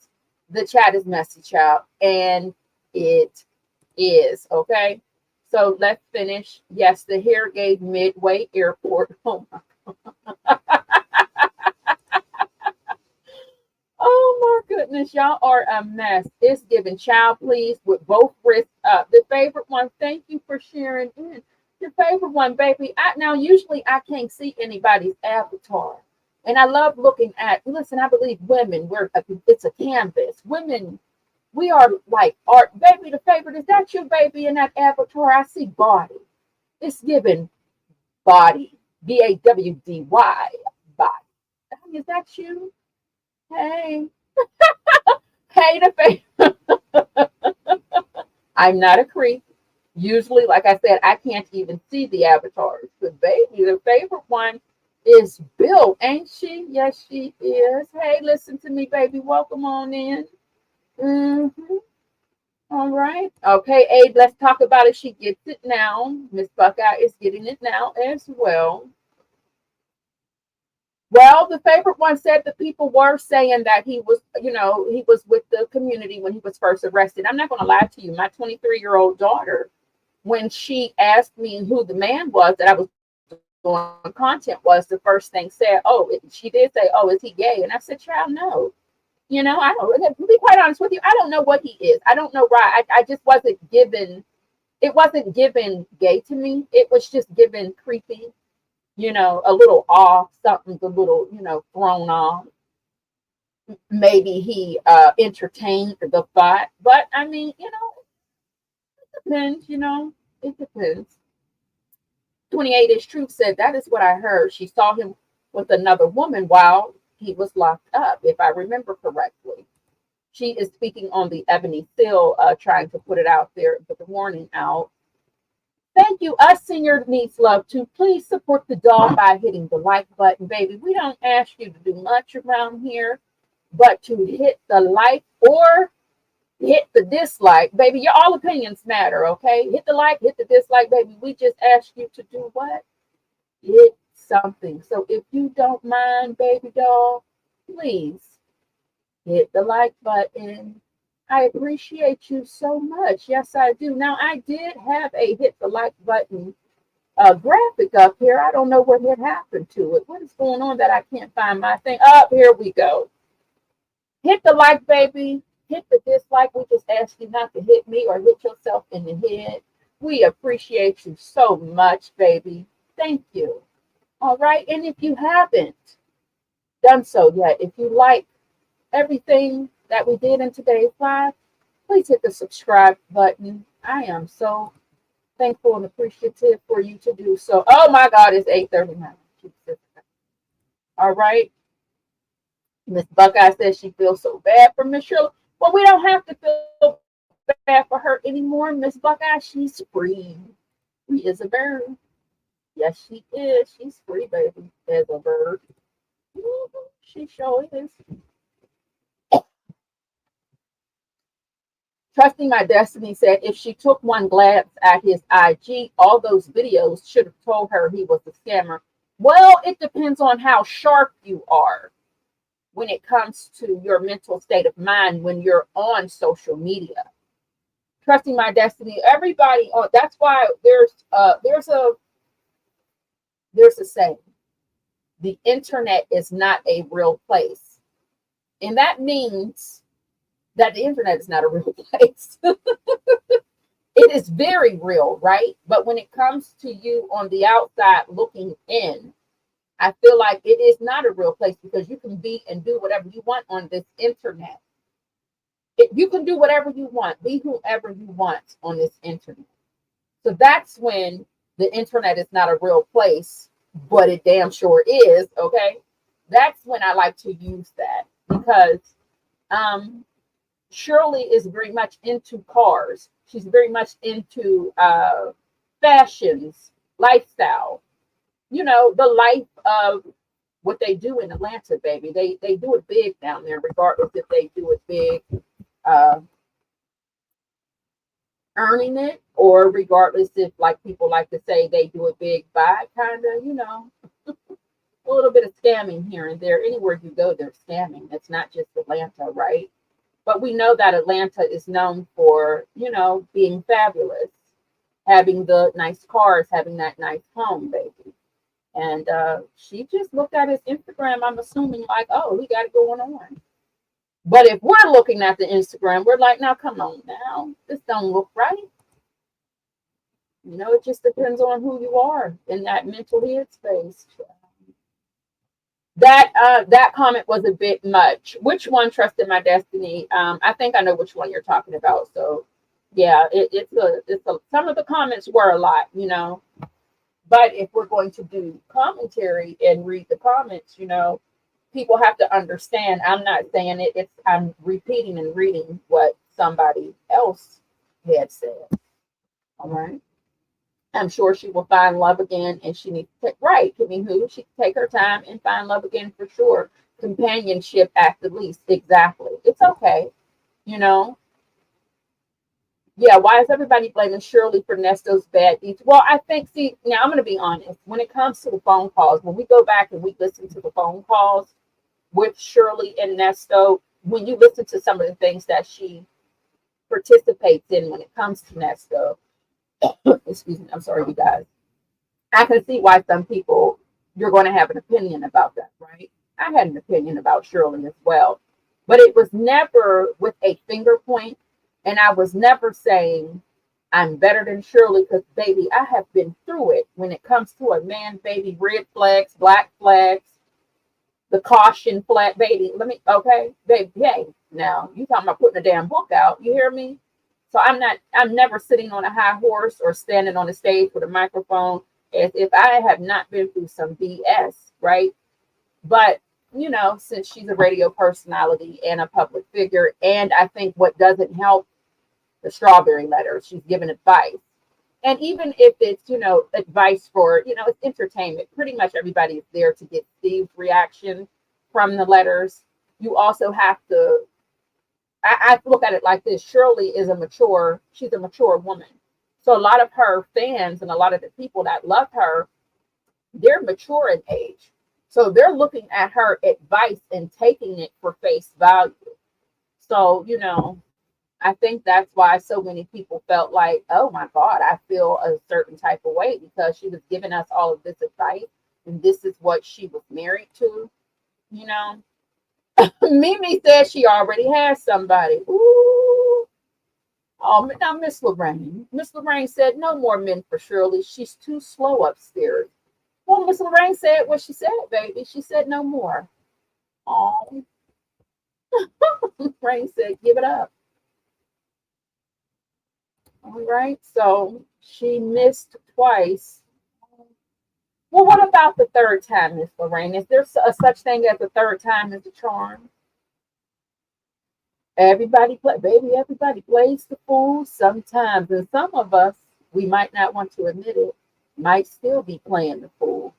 [SPEAKER 1] The chat is messy, child. And it is, okay? So let's finish. Yes, the hair gave Midway Airport. Oh my Oh my goodness, y'all are a mess. It's giving child please with both wrists up. The favorite one, thank you for sharing in. Your favorite one, baby. Now usually I can't see anybody's avatar. And I love looking at, listen, I believe women, it's a canvas. Women, we are like art. Baby, the favorite, is that you, baby, in that avatar? I see body. It's giving body. BAWDY. Body. Is that you? Hey. Hey, the favorite. I'm not a creep. Usually, like I said, I can't even see the avatars. But baby, the favorite one is Bill, ain't she? Yes, she is. Hey, listen to me, baby. Welcome on in. Mm-hmm. All right. Okay, Abe, let's talk about it. She gets it now. Miss Buckeye is getting it now as well. Well, the favorite one said the people were saying that he was, he was with the community when he was first arrested. I'm not going to lie to you. My 23-year-old daughter, when she asked me who the man was that I was doing content was, the first thing said, she did say, is he gay? And I said, child, no. I don't, to be quite honest with you, I don't know what he is. I don't know why. I just wasn't given, it wasn't given gay to me. It was just given creepy, a little off, something's a little, thrown off. Maybe he entertained the thought, but I mean, it depends, it depends. 28 is Truth said, that is what I heard. She saw him with another woman while he was locked up, if I remember correctly. She is speaking on the Ebony Seal, trying to put it out there, put the warning out. Thank you. Us Senior Needs Love too. Please support the doll by hitting the like button, baby. We don't ask you to do much around here, but to hit the like or hit the dislike, baby. Your all opinions matter, okay? Hit the like, hit the dislike, baby. We just ask you to do what? Hit something. So if you don't mind, baby doll, please hit the like button. I appreciate you so much. Yes, I do. Now, I did have a hit the like button graphic up here. I don't know what had happened to it. What is going on that I can't find my thing? Here we go. Hit the like, baby. Hit the dislike. We just ask you not to hit me or hit yourself in the head. We appreciate you so much, baby. Thank you. All right. And if you haven't done so yet, if you like everything that we did in today's live, please hit the subscribe button. I am so thankful and appreciative for you to do so. Oh my God, it's 8:39. All right. Miss Buckeye says she feels so bad for Miss Shirley. Well, we don't have to feel bad for her anymore, Miss Buckeye. She's free. Free as a bird. Yes, she is. She's free, baby, as a bird. She sure is. Trusting My Destiny said if she took one glance at his IG, all those videos should have told her he was a scammer. Well, it depends on how sharp you are when it comes to your mental state of mind when you're on social media. Trusting My Destiny, everybody on, that's why there's a saying, the internet is not a real place. And that means that the internet is not a real place. It is very real, right? But when it comes to you on the outside looking in, I feel like it is not a real place because you can be and do whatever you want on this internet. You can do whatever you want, be whoever you want on this internet. So that's when the internet is not a real place, but it damn sure is, okay? That's when I like to use that because Shirley is very much into cars. She's very much into fashions, lifestyle, the life of what they do in Atlanta, baby. They do it big down there, regardless if they do it big, earning it, or regardless if, like people like to say, they do it big by kind of, a little bit of scamming here and there. Anywhere you go, they're scamming. It's not just Atlanta, right? But we know that Atlanta is known for, being fabulous, having the nice cars, having that nice home, baby. And she just looked at his Instagram, I'm assuming, like, oh, he got it going on. But if we're looking at the Instagram, we're like, now, come on now. This don't look right. It just depends on who you are in that mental headspace. That comment was a bit much. Which one, Trusted My Destiny? I think I know which one you're talking about. So, yeah, it's some of the comments were a lot, But if we're going to do commentary and read the comments, people have to understand. I'm not saying it. I'm repeating and reading what somebody else had said. All right. I'm sure she will find love again, and she needs to take she can take her time and find love again for sure. Companionship at the least. Exactly. It's okay. Yeah, why is everybody blaming Shirley for Nesto's bad deeds? Well, I think, now I'm going to be honest. When it comes to the phone calls, when we go back and we listen to the phone calls with Shirley and Nesto, when you listen to some of the things that she participates in when it comes to Nesto, excuse me, I'm sorry, you guys. I can see why some people, you're going to have an opinion about that, right? I had an opinion about Shirley as well, but it was never with a finger point. And I was never saying I'm better than Shirley, because, baby, I have been through it when it comes to a man, baby. Red flags, black flags, the caution flag, baby. Okay, baby, hey, now you talking about putting a damn book out. You hear me? So I'm never sitting on a high horse or standing on a stage with a microphone as if I have not been through some BS, right? But since she's a radio personality and a public figure, and I think what doesn't help, the strawberry letter, she's giving advice. And even if it's, advice for, it's entertainment, pretty much everybody is there to get Steve's reaction from the letters. You also have to, I look at it like this. Shirley is she's a mature woman. So a lot of her fans and a lot of the people that love her, they're mature in age. So they're looking at her advice and taking it for face value. So, I think that's why so many people felt like, oh my God, I feel a certain type of way, because she was giving us all of this advice and this is what she was married to, Mimi said she already has somebody. Ooh. Oh, now Miss Lorraine. Miss Lorraine said no more men for Shirley. She's too slow upstairs. Well, Miss Lorraine said what she said, baby. She said no more. Oh, Lorraine said give it up. All right, so she missed twice. Well, what about the third time, Miss Lorraine? Is there a such thing as a third time as a charm? Everybody plays the fool sometimes. And some of us, we might not want to admit it, might still be playing the fool.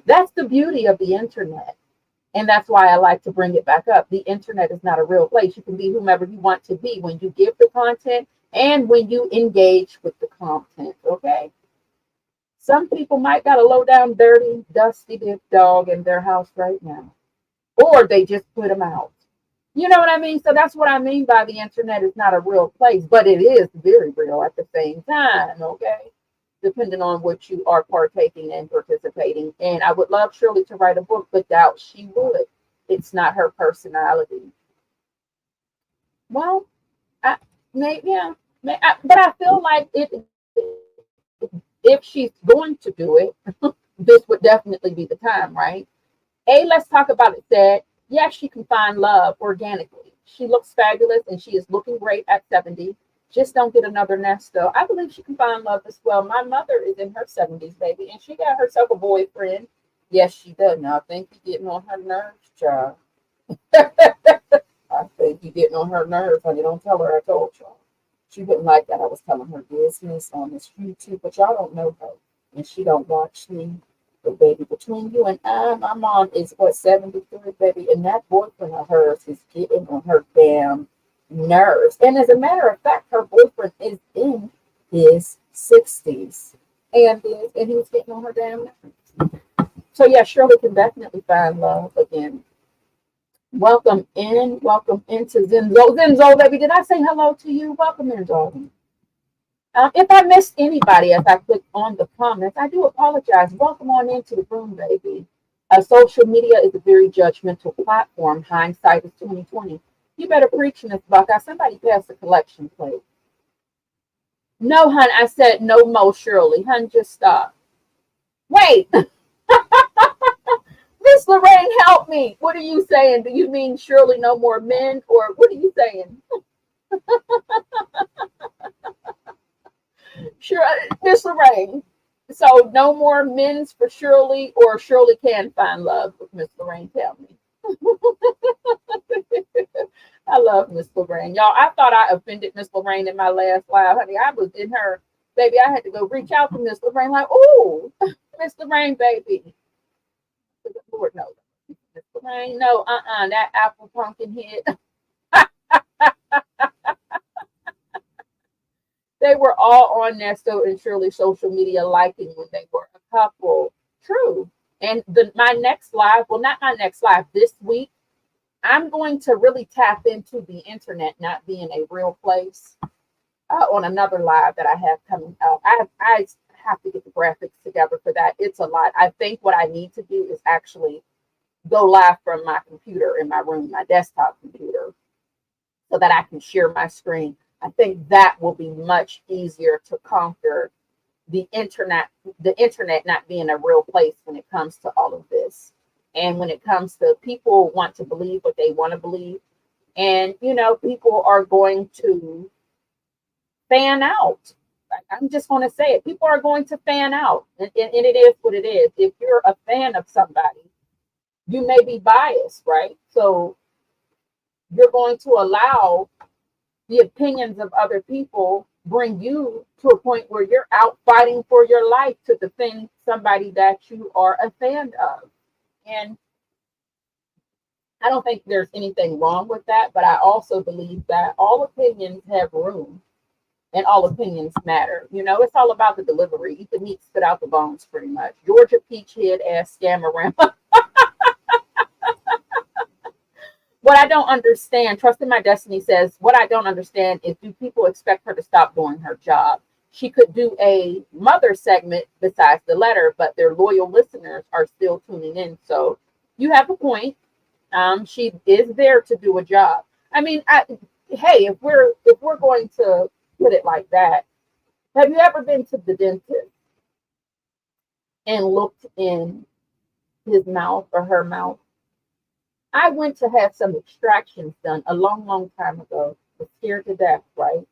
[SPEAKER 1] That's the beauty of the internet. And that's why I like to bring it back up. The internet is not a real place. You can be whomever you want to be when you give the content and when you engage with the content, okay? Some people might got a low down, dirty, dusty dog in their house right now. Or they just put them out. You know what I mean? So that's what I mean by the internet is not a real place, but it is very real at the same time, okay? Depending on what you are partaking and participating. And I would love Shirley to write a book, but doubt she would. It's not her personality. Well, but I feel like if she's going to do it, this would definitely be the time, right? Let's talk about it. Said, yes, she can find love organically. She looks fabulous and she is looking great at 70. Just don't get another Nesto. I believe she can find love as well. My mother is in her 70s, baby, and she got herself a boyfriend. Yes, she does. Now, I think you're getting on her nerves, child. I think you getting on her nerves, honey. Don't tell her I told y'all. She wouldn't like that. I was telling her business on this YouTube, but y'all don't know her, and she don't watch me. But baby, between you and I, my mom is what 73, baby, and that boyfriend of hers is getting on her damn nerves. And as a matter of fact, her boyfriend is in his 60s, and he's getting on her damn nerves. So yeah, Shirley can definitely find love again. Welcome into Zenzo. Zenzo, baby, did I say hello to you? Welcome in, darling. If I missed anybody as I clicked on the comments, I do apologize. Welcome on into the room, baby. Social media is a very judgmental platform. Hindsight is 2020. You better preach, Miss Buckeye. Somebody pass the collection plate. No, hun, I said no more, Shirley. Hun, just stop. Wait. Miss Lorraine, help me. What are you saying? Do you mean Shirley no more men? Or what are you saying? Sure, Miss Lorraine. So no more men's for Shirley, or Shirley can find love. Miss Lorraine, tell me. I love Miss Lorraine. Y'all, I thought I offended Miss Lorraine in my last live. Honey, I was in her, baby. I had to go reach out to Miss Lorraine, like, oh, Miss Lorraine, baby. Lord knows. Miss Lorraine, no, that apple pumpkin hit. They were all on Nesto and Shirley social media liking when they were a couple. True. And my next live, well, not my next live, this week, I'm going to really tap into the internet not being a real place on another live that I have coming up. I have to get the graphics together for that. It's a lot. I think what I need to do is actually go live from my computer in my room, my desktop computer, so that I can share my screen. I think that will be much easier to conquer the internet not being a real place when it comes to all of this. And when it comes to people want to believe what they want to believe. And, people are going to fan out. I'm just going to say it. People are going to fan out. And it is what it is. If you're a fan of somebody, you may be biased, right? So you're going to allow the opinions of other people bring you to a point where you're out fighting for your life to defend somebody that you are a fan of. And I don't think there's anything wrong with that, but I also believe that all opinions have room and all opinions matter. It's all about the delivery. Eat the meat, spit out the bones, pretty much. Georgia Peach head ass scam around. What I don't understand, Trust in My Destiny says, what I don't understand is, do people expect her to stop doing her job? She could do a mother segment besides the letter, but their loyal listeners are still tuning in. So you have a point. She is there to do a job. I mean, hey, if we're going to put it like that, have you ever been to the dentist and looked in his mouth or her mouth? I went to have some extractions done a long, long time ago. Was scared to death, right?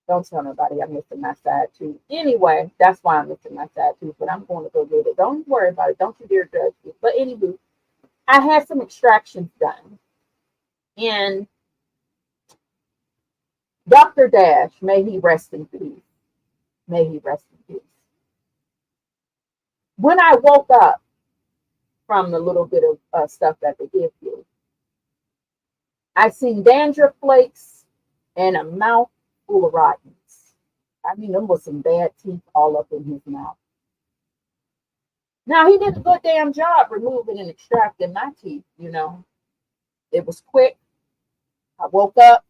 [SPEAKER 1] Don't tell nobody I'm missing my side tooth. Anyway, that's why I'm missing my side tooth, but I'm going to go get it. Don't worry about it. Don't you dare judge me. But anywho, I had some extractions done. And Dr. Dash, may he rest in peace. May he rest in peace. When I woke up from the little bit of stuff that they give you, I seen dandruff flakes and a mouth full of rottenness. I mean, there was some bad teeth all up in his mouth. Now, he did a good damn job removing and extracting my teeth, It was quick. I woke up,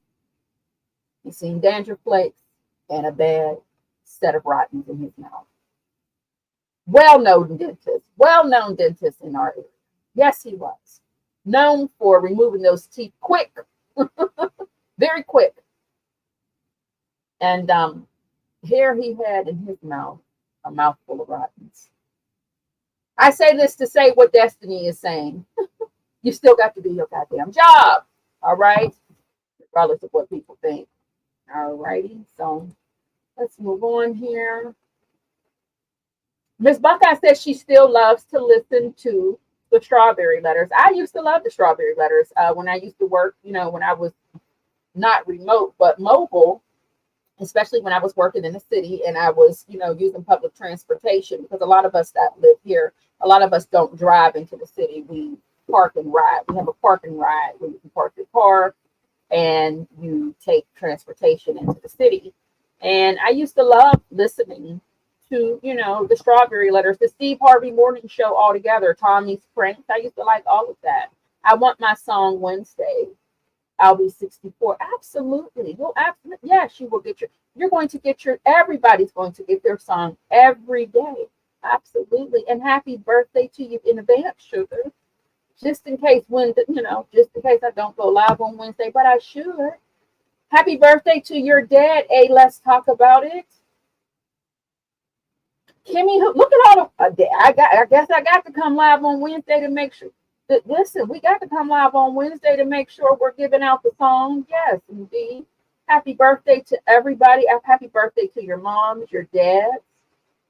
[SPEAKER 1] he seen dandruff flakes and a bad set of rottenness in his mouth. Well-known dentist in our area. Yes, he was. Known for removing those teeth quick. Very quick. And here he had in his mouth a mouthful of rottenness. I say this to say what Destiny is saying. You still got to do your goddamn job. All right? Regardless of what people think. All righty. So let's move on here. Miss Buckeye says she still loves to listen to the strawberry letters. I used to love the strawberry letters when I used to work, when I was not remote, but mobile, especially when I was working in the city and I was, using public transportation, because a lot of us that live here, a lot of us don't drive into the city. We park and ride. We have a park and ride where you can park your car and you take transportation into the city. And I used to love listening to, the strawberry letters, the Steve Harvey morning show altogether, Tommy's pranks. I used to like all of that. I want my song Wednesday. I'll be 64. Absolutely. Well, absolutely. Yes, you will get everybody's going to get their song every day. Absolutely. And happy birthday to you in advance, sugar. Just in case just in case I don't go live on Wednesday, but I should. Happy birthday to your dad. Hey, let's talk about it. Kimmy, look at all the, I guess I got to come live on Wednesday to make sure. Listen, we got to come live on Wednesday to make sure we're giving out the song. Yes, indeed. Happy birthday to everybody. Happy birthday to your moms, your dads.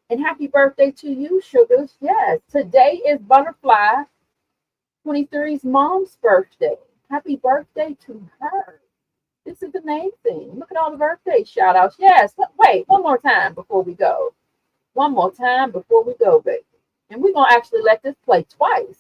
[SPEAKER 1] And happy birthday to you, sugars. Yes, today is Butterfly 23's mom's birthday. Happy birthday to her. This is amazing. Look at all the birthday shout outs. Yes, wait, one more time before we go. One more time before we go, baby. And we're going to actually let this play twice.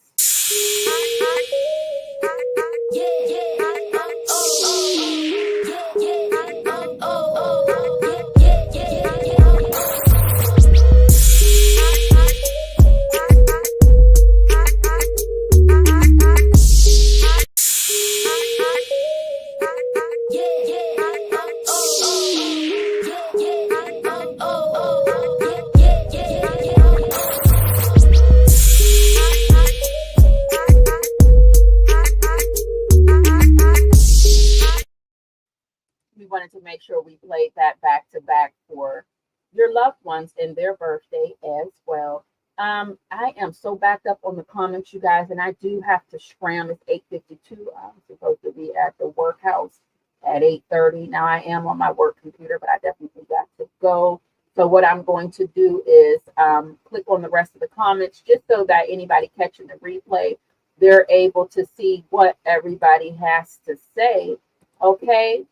[SPEAKER 1] Wanted to make sure we played that back to back for your loved ones and their birthday as well. I am so backed up on the comments, you guys, and I do have to scram. It's 8:52. I'm supposed to be at the workhouse at 8:30. Now I am on my work computer, but I definitely got to go. So what I'm going to do is click on the rest of the comments just so that anybody catching the replay, they're able to see what everybody has to say. Okay.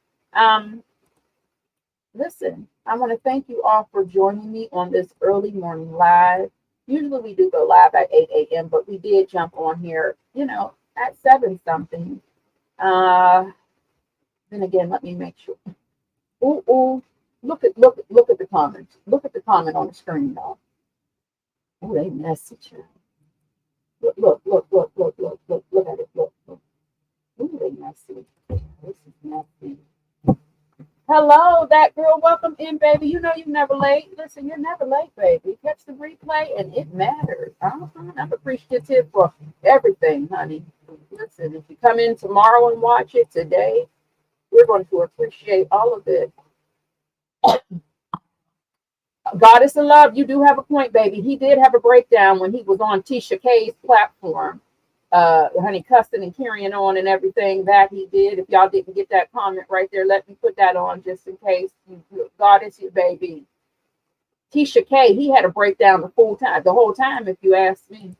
[SPEAKER 1] Listen, I want to thank you all for joining me on this early morning live. Usually we do go live at 8 a.m., but we did jump on here, at 7 something. Then again, let me make sure. Ooh, look at the comments. Look at the comment on the screen, y'all. Oh, they message you. Look at it. Look. Ooh, they messy. This is messy. Hello, that girl. Welcome in, baby. You're never late. Listen, you're never late, baby. Catch the replay, and it matters. I'm appreciative for everything, honey. Listen, if you come in tomorrow and watch it today, we're going to appreciate all of it. Goddess of Love, you do have a point, baby. He did have a breakdown when he was on Tisha K's platform. Honey, cussing and carrying on and everything that he did. If y'all didn't get that comment right there, let me put that on just in case. Goddess, your baby. Tisha K, he had a breakdown the whole time, if you ask me.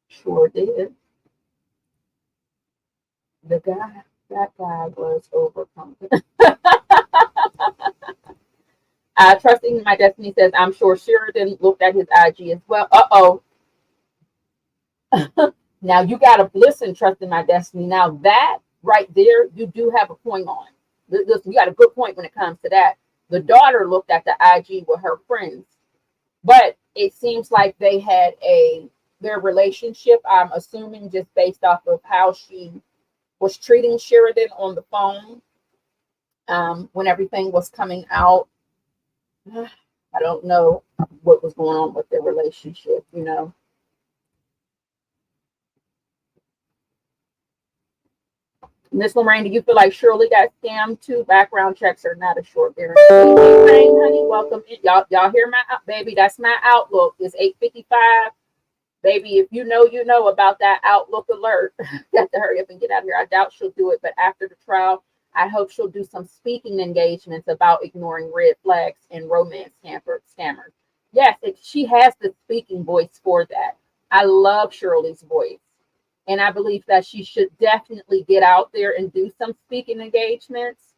[SPEAKER 1] Sure did. That guy was overcome. Trusting My Destiny says, I'm sure Sheridan looked at his IG as well. Now you gotta listen, Trusting My Destiny. Now that right there, you do have a point on. Listen, you got a good point when it comes to that. The daughter looked at the IG with her friends, but it seems like they had their relationship, I'm assuming, just based off of how she was treating Sheridan on the phone when everything was coming out. I don't know what was going on with their relationship, Miss Lorraine, do you feel like Shirley got scammed too? Background checks are not a short guarantee. Hey, Lorraine, honey, welcome in. Y'all hear my baby? That's my Outlook. It's 8:55. Baby, if you know about that Outlook alert. Got to hurry up and get out of here. I doubt she'll do it, but after the trial, I hope she'll do some speaking engagements about ignoring red flags and romance scammers. Yes, she has the speaking voice for that. I love Shirley's voice. And I believe that she should definitely get out there and do some speaking engagements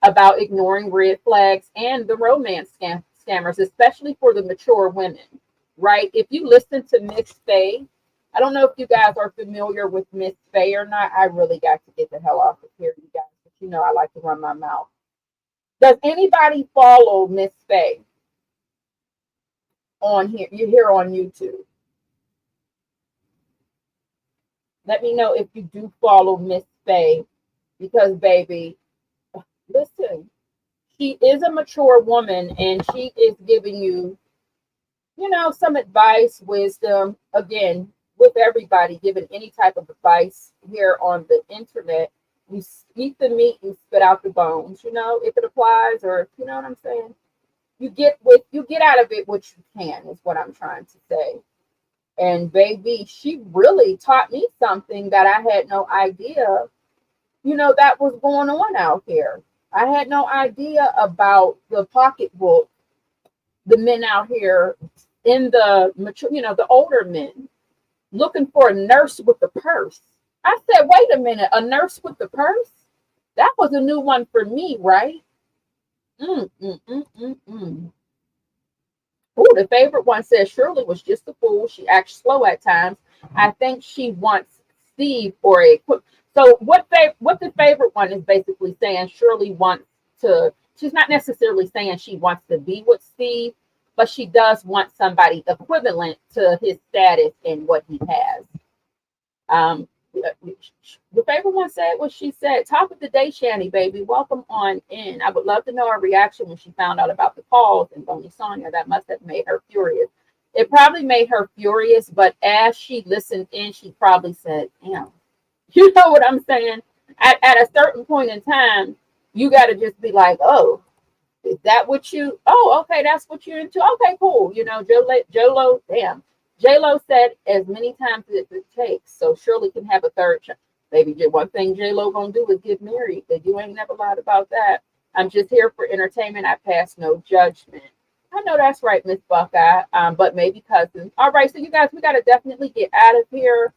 [SPEAKER 1] about ignoring red flags and the romance scammers, especially for the mature women, right? If you listen to Miss Faye, I don't know if you guys are familiar with Miss Faye or not. I really got to get the hell off of here, you guys, but you know I like to run my mouth. Does anybody follow Miss Faye on here? You're here on YouTube. Let me know if you do follow Miss Faye, because baby, listen, she is a mature woman and she is giving you, you know, some advice, wisdom. Again, with everybody giving any type of advice here on the internet, you eat the meat, you spit out the bones, you know, if it applies, or you know what I'm saying? You get out of it what you can, is what I'm trying to say. And baby, she really taught me something that I had no idea, you know, that was going on out here. I had no idea about the pocketbook, the men out here in the mature, you know, the older men looking for a nurse with a purse. I said, wait a minute, a nurse with the purse? That was a new one for me, right? Oh, the favorite one says Shirley was just a fool. She acts slow at times. I think she wants Steve or a quick. So what the favorite one is basically saying, Shirley wants to, she's not necessarily saying she wants to be with Steve, but she does want somebody equivalent to his status and what he has. The favorite one said what she said. Top of the day, Shanny, baby. Welcome on in. I would love to know her reaction when she found out about the calls and Bonnie Sonia. That must have made her furious. It probably made her furious, but as she listened in, she probably said, damn. You know what I'm saying? At a certain point in time, you got to just be like, oh, is that what you, oh, okay, that's what you're into. Okay, cool. You know, J-Lo, damn. J-Lo said as many times as it takes so Shirley can have a third child. Baby, one thing J-Lo gonna do is get married. But you ain't never lied about that. I'm just here for entertainment. I pass no judgment. I know that's right, Miss Buckeye. But maybe cousins. All right, so you guys, we got to definitely get out of here.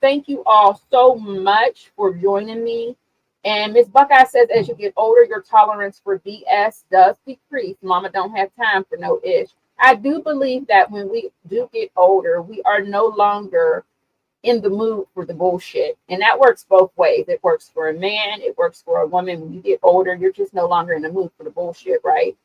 [SPEAKER 1] Thank you all so much for joining me. And Miss Buckeye says, as you get older, your tolerance for BS does decrease. Mama don't have time for no ish. I do believe that when we do get older, we are no longer in the mood for the bullshit. And that works both ways. It works for a man, it works for a woman. When you get older, you're just no longer in the mood for the bullshit, right?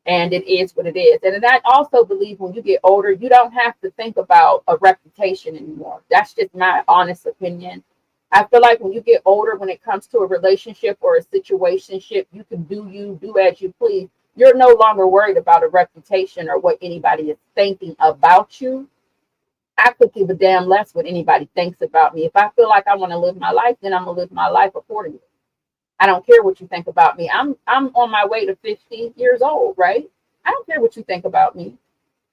[SPEAKER 1] And it is what it is. And I also believe when you get older, you don't have to think about a reputation anymore. That's just my honest opinion. I feel like when you get older, when it comes to a relationship or a situationship, you can do as you please. You're no longer worried about a reputation or what anybody is thinking about you. I could give a damn less what anybody thinks about me. If I feel like I want to live my life, then I'm gonna live my life accordingly. I don't care what you think about me. I'm on my way to 50 years old, right? I don't care what you think about me.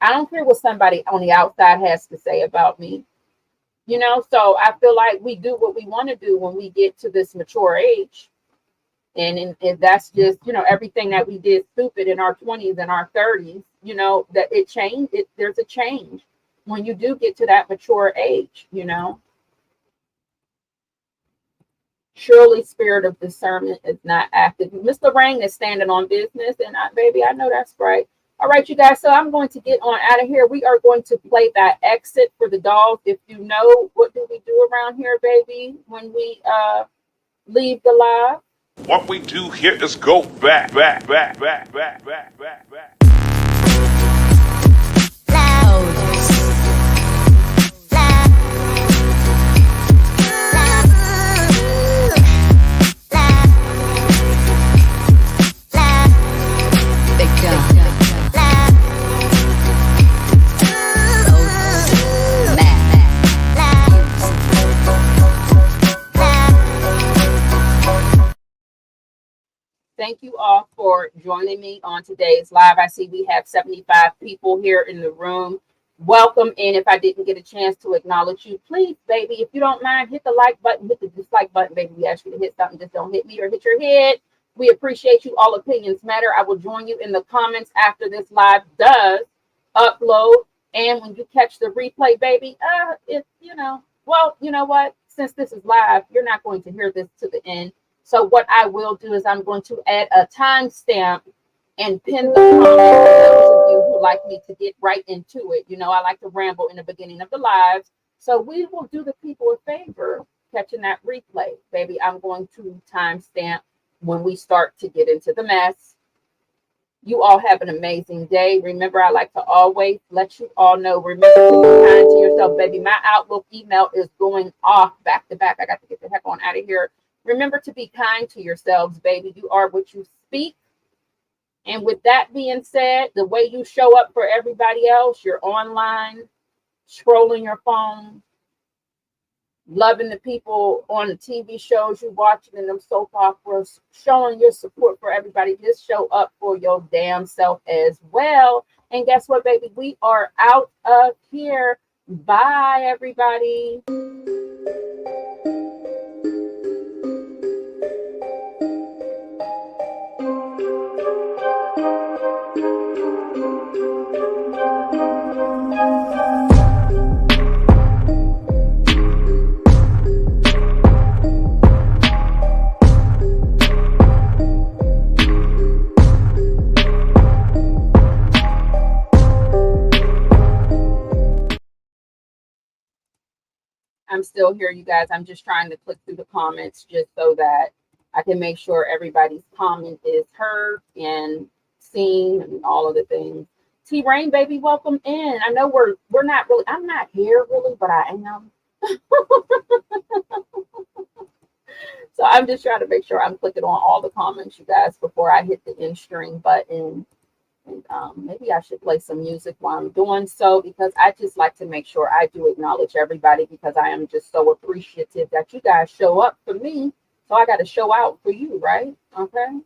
[SPEAKER 1] I don't care what somebody on the outside has to say about me. You know, so I feel like we do what we want to do when we get to this mature age. And that's just, you know, everything that we did stupid in our 20s and our 30s, you know, that it changed. There's a change when you do get to that mature age, you know. Surely spirit of discernment is not active. Mr. Rain is standing on business, and baby, I know that's right. All right, you guys, so I'm going to get on out of here. We are going to play that exit for the dolls. If you know, what do we do around here, baby, when we leave the live?
[SPEAKER 3] What we do here is go back.
[SPEAKER 1] Thank you all for joining me on today's live. I see we have 75 people here in the room. Welcome in. If I didn't get a chance to acknowledge you, please, baby, if you don't mind, hit the like button, hit the dislike button, baby. We ask you to hit something. Just don't hit me or hit your head. We appreciate you. All opinions matter. I will join you in the comments after this live does upload. And when you catch the replay, baby, it's, well, you know what? Since this is live, you're not going to hear this to the end. So what I will do is I'm going to add a timestamp and pin the comment for those of you who like me to get right into it. I like to ramble in the beginning of the lives. So we will do the people a favor catching that replay. Baby, I'm going to timestamp when we start to get into the mess. You all have an amazing day. Remember, I like to always let you all know, remember to be kind to yourself, baby. My Outlook email is going off back to back. I got to get the heck on out of here. Remember to be kind to yourselves, baby. You are what you speak. And with that being said, the way you show up for everybody else, you're online, scrolling your phone, loving the people on the TV shows you're watching and them soap operas, showing your support for everybody. Just show up for your damn self as well. And guess what, baby? We are out of here. Bye, everybody. I'm still here, you guys. I'm just trying to click through the comments just so that I can make sure everybody's comment is heard and seen and all of the things. T Rain, baby, welcome in. I know we're not really, I'm not here really, but I am. So I'm just trying to make sure I'm clicking on all the comments, you guys, before I hit the end string button. And maybe I should play some music while I'm doing so, because I just like to make sure I do acknowledge everybody, because I am just so appreciative that you guys show up for me. So I got to show out for you, right? Okay.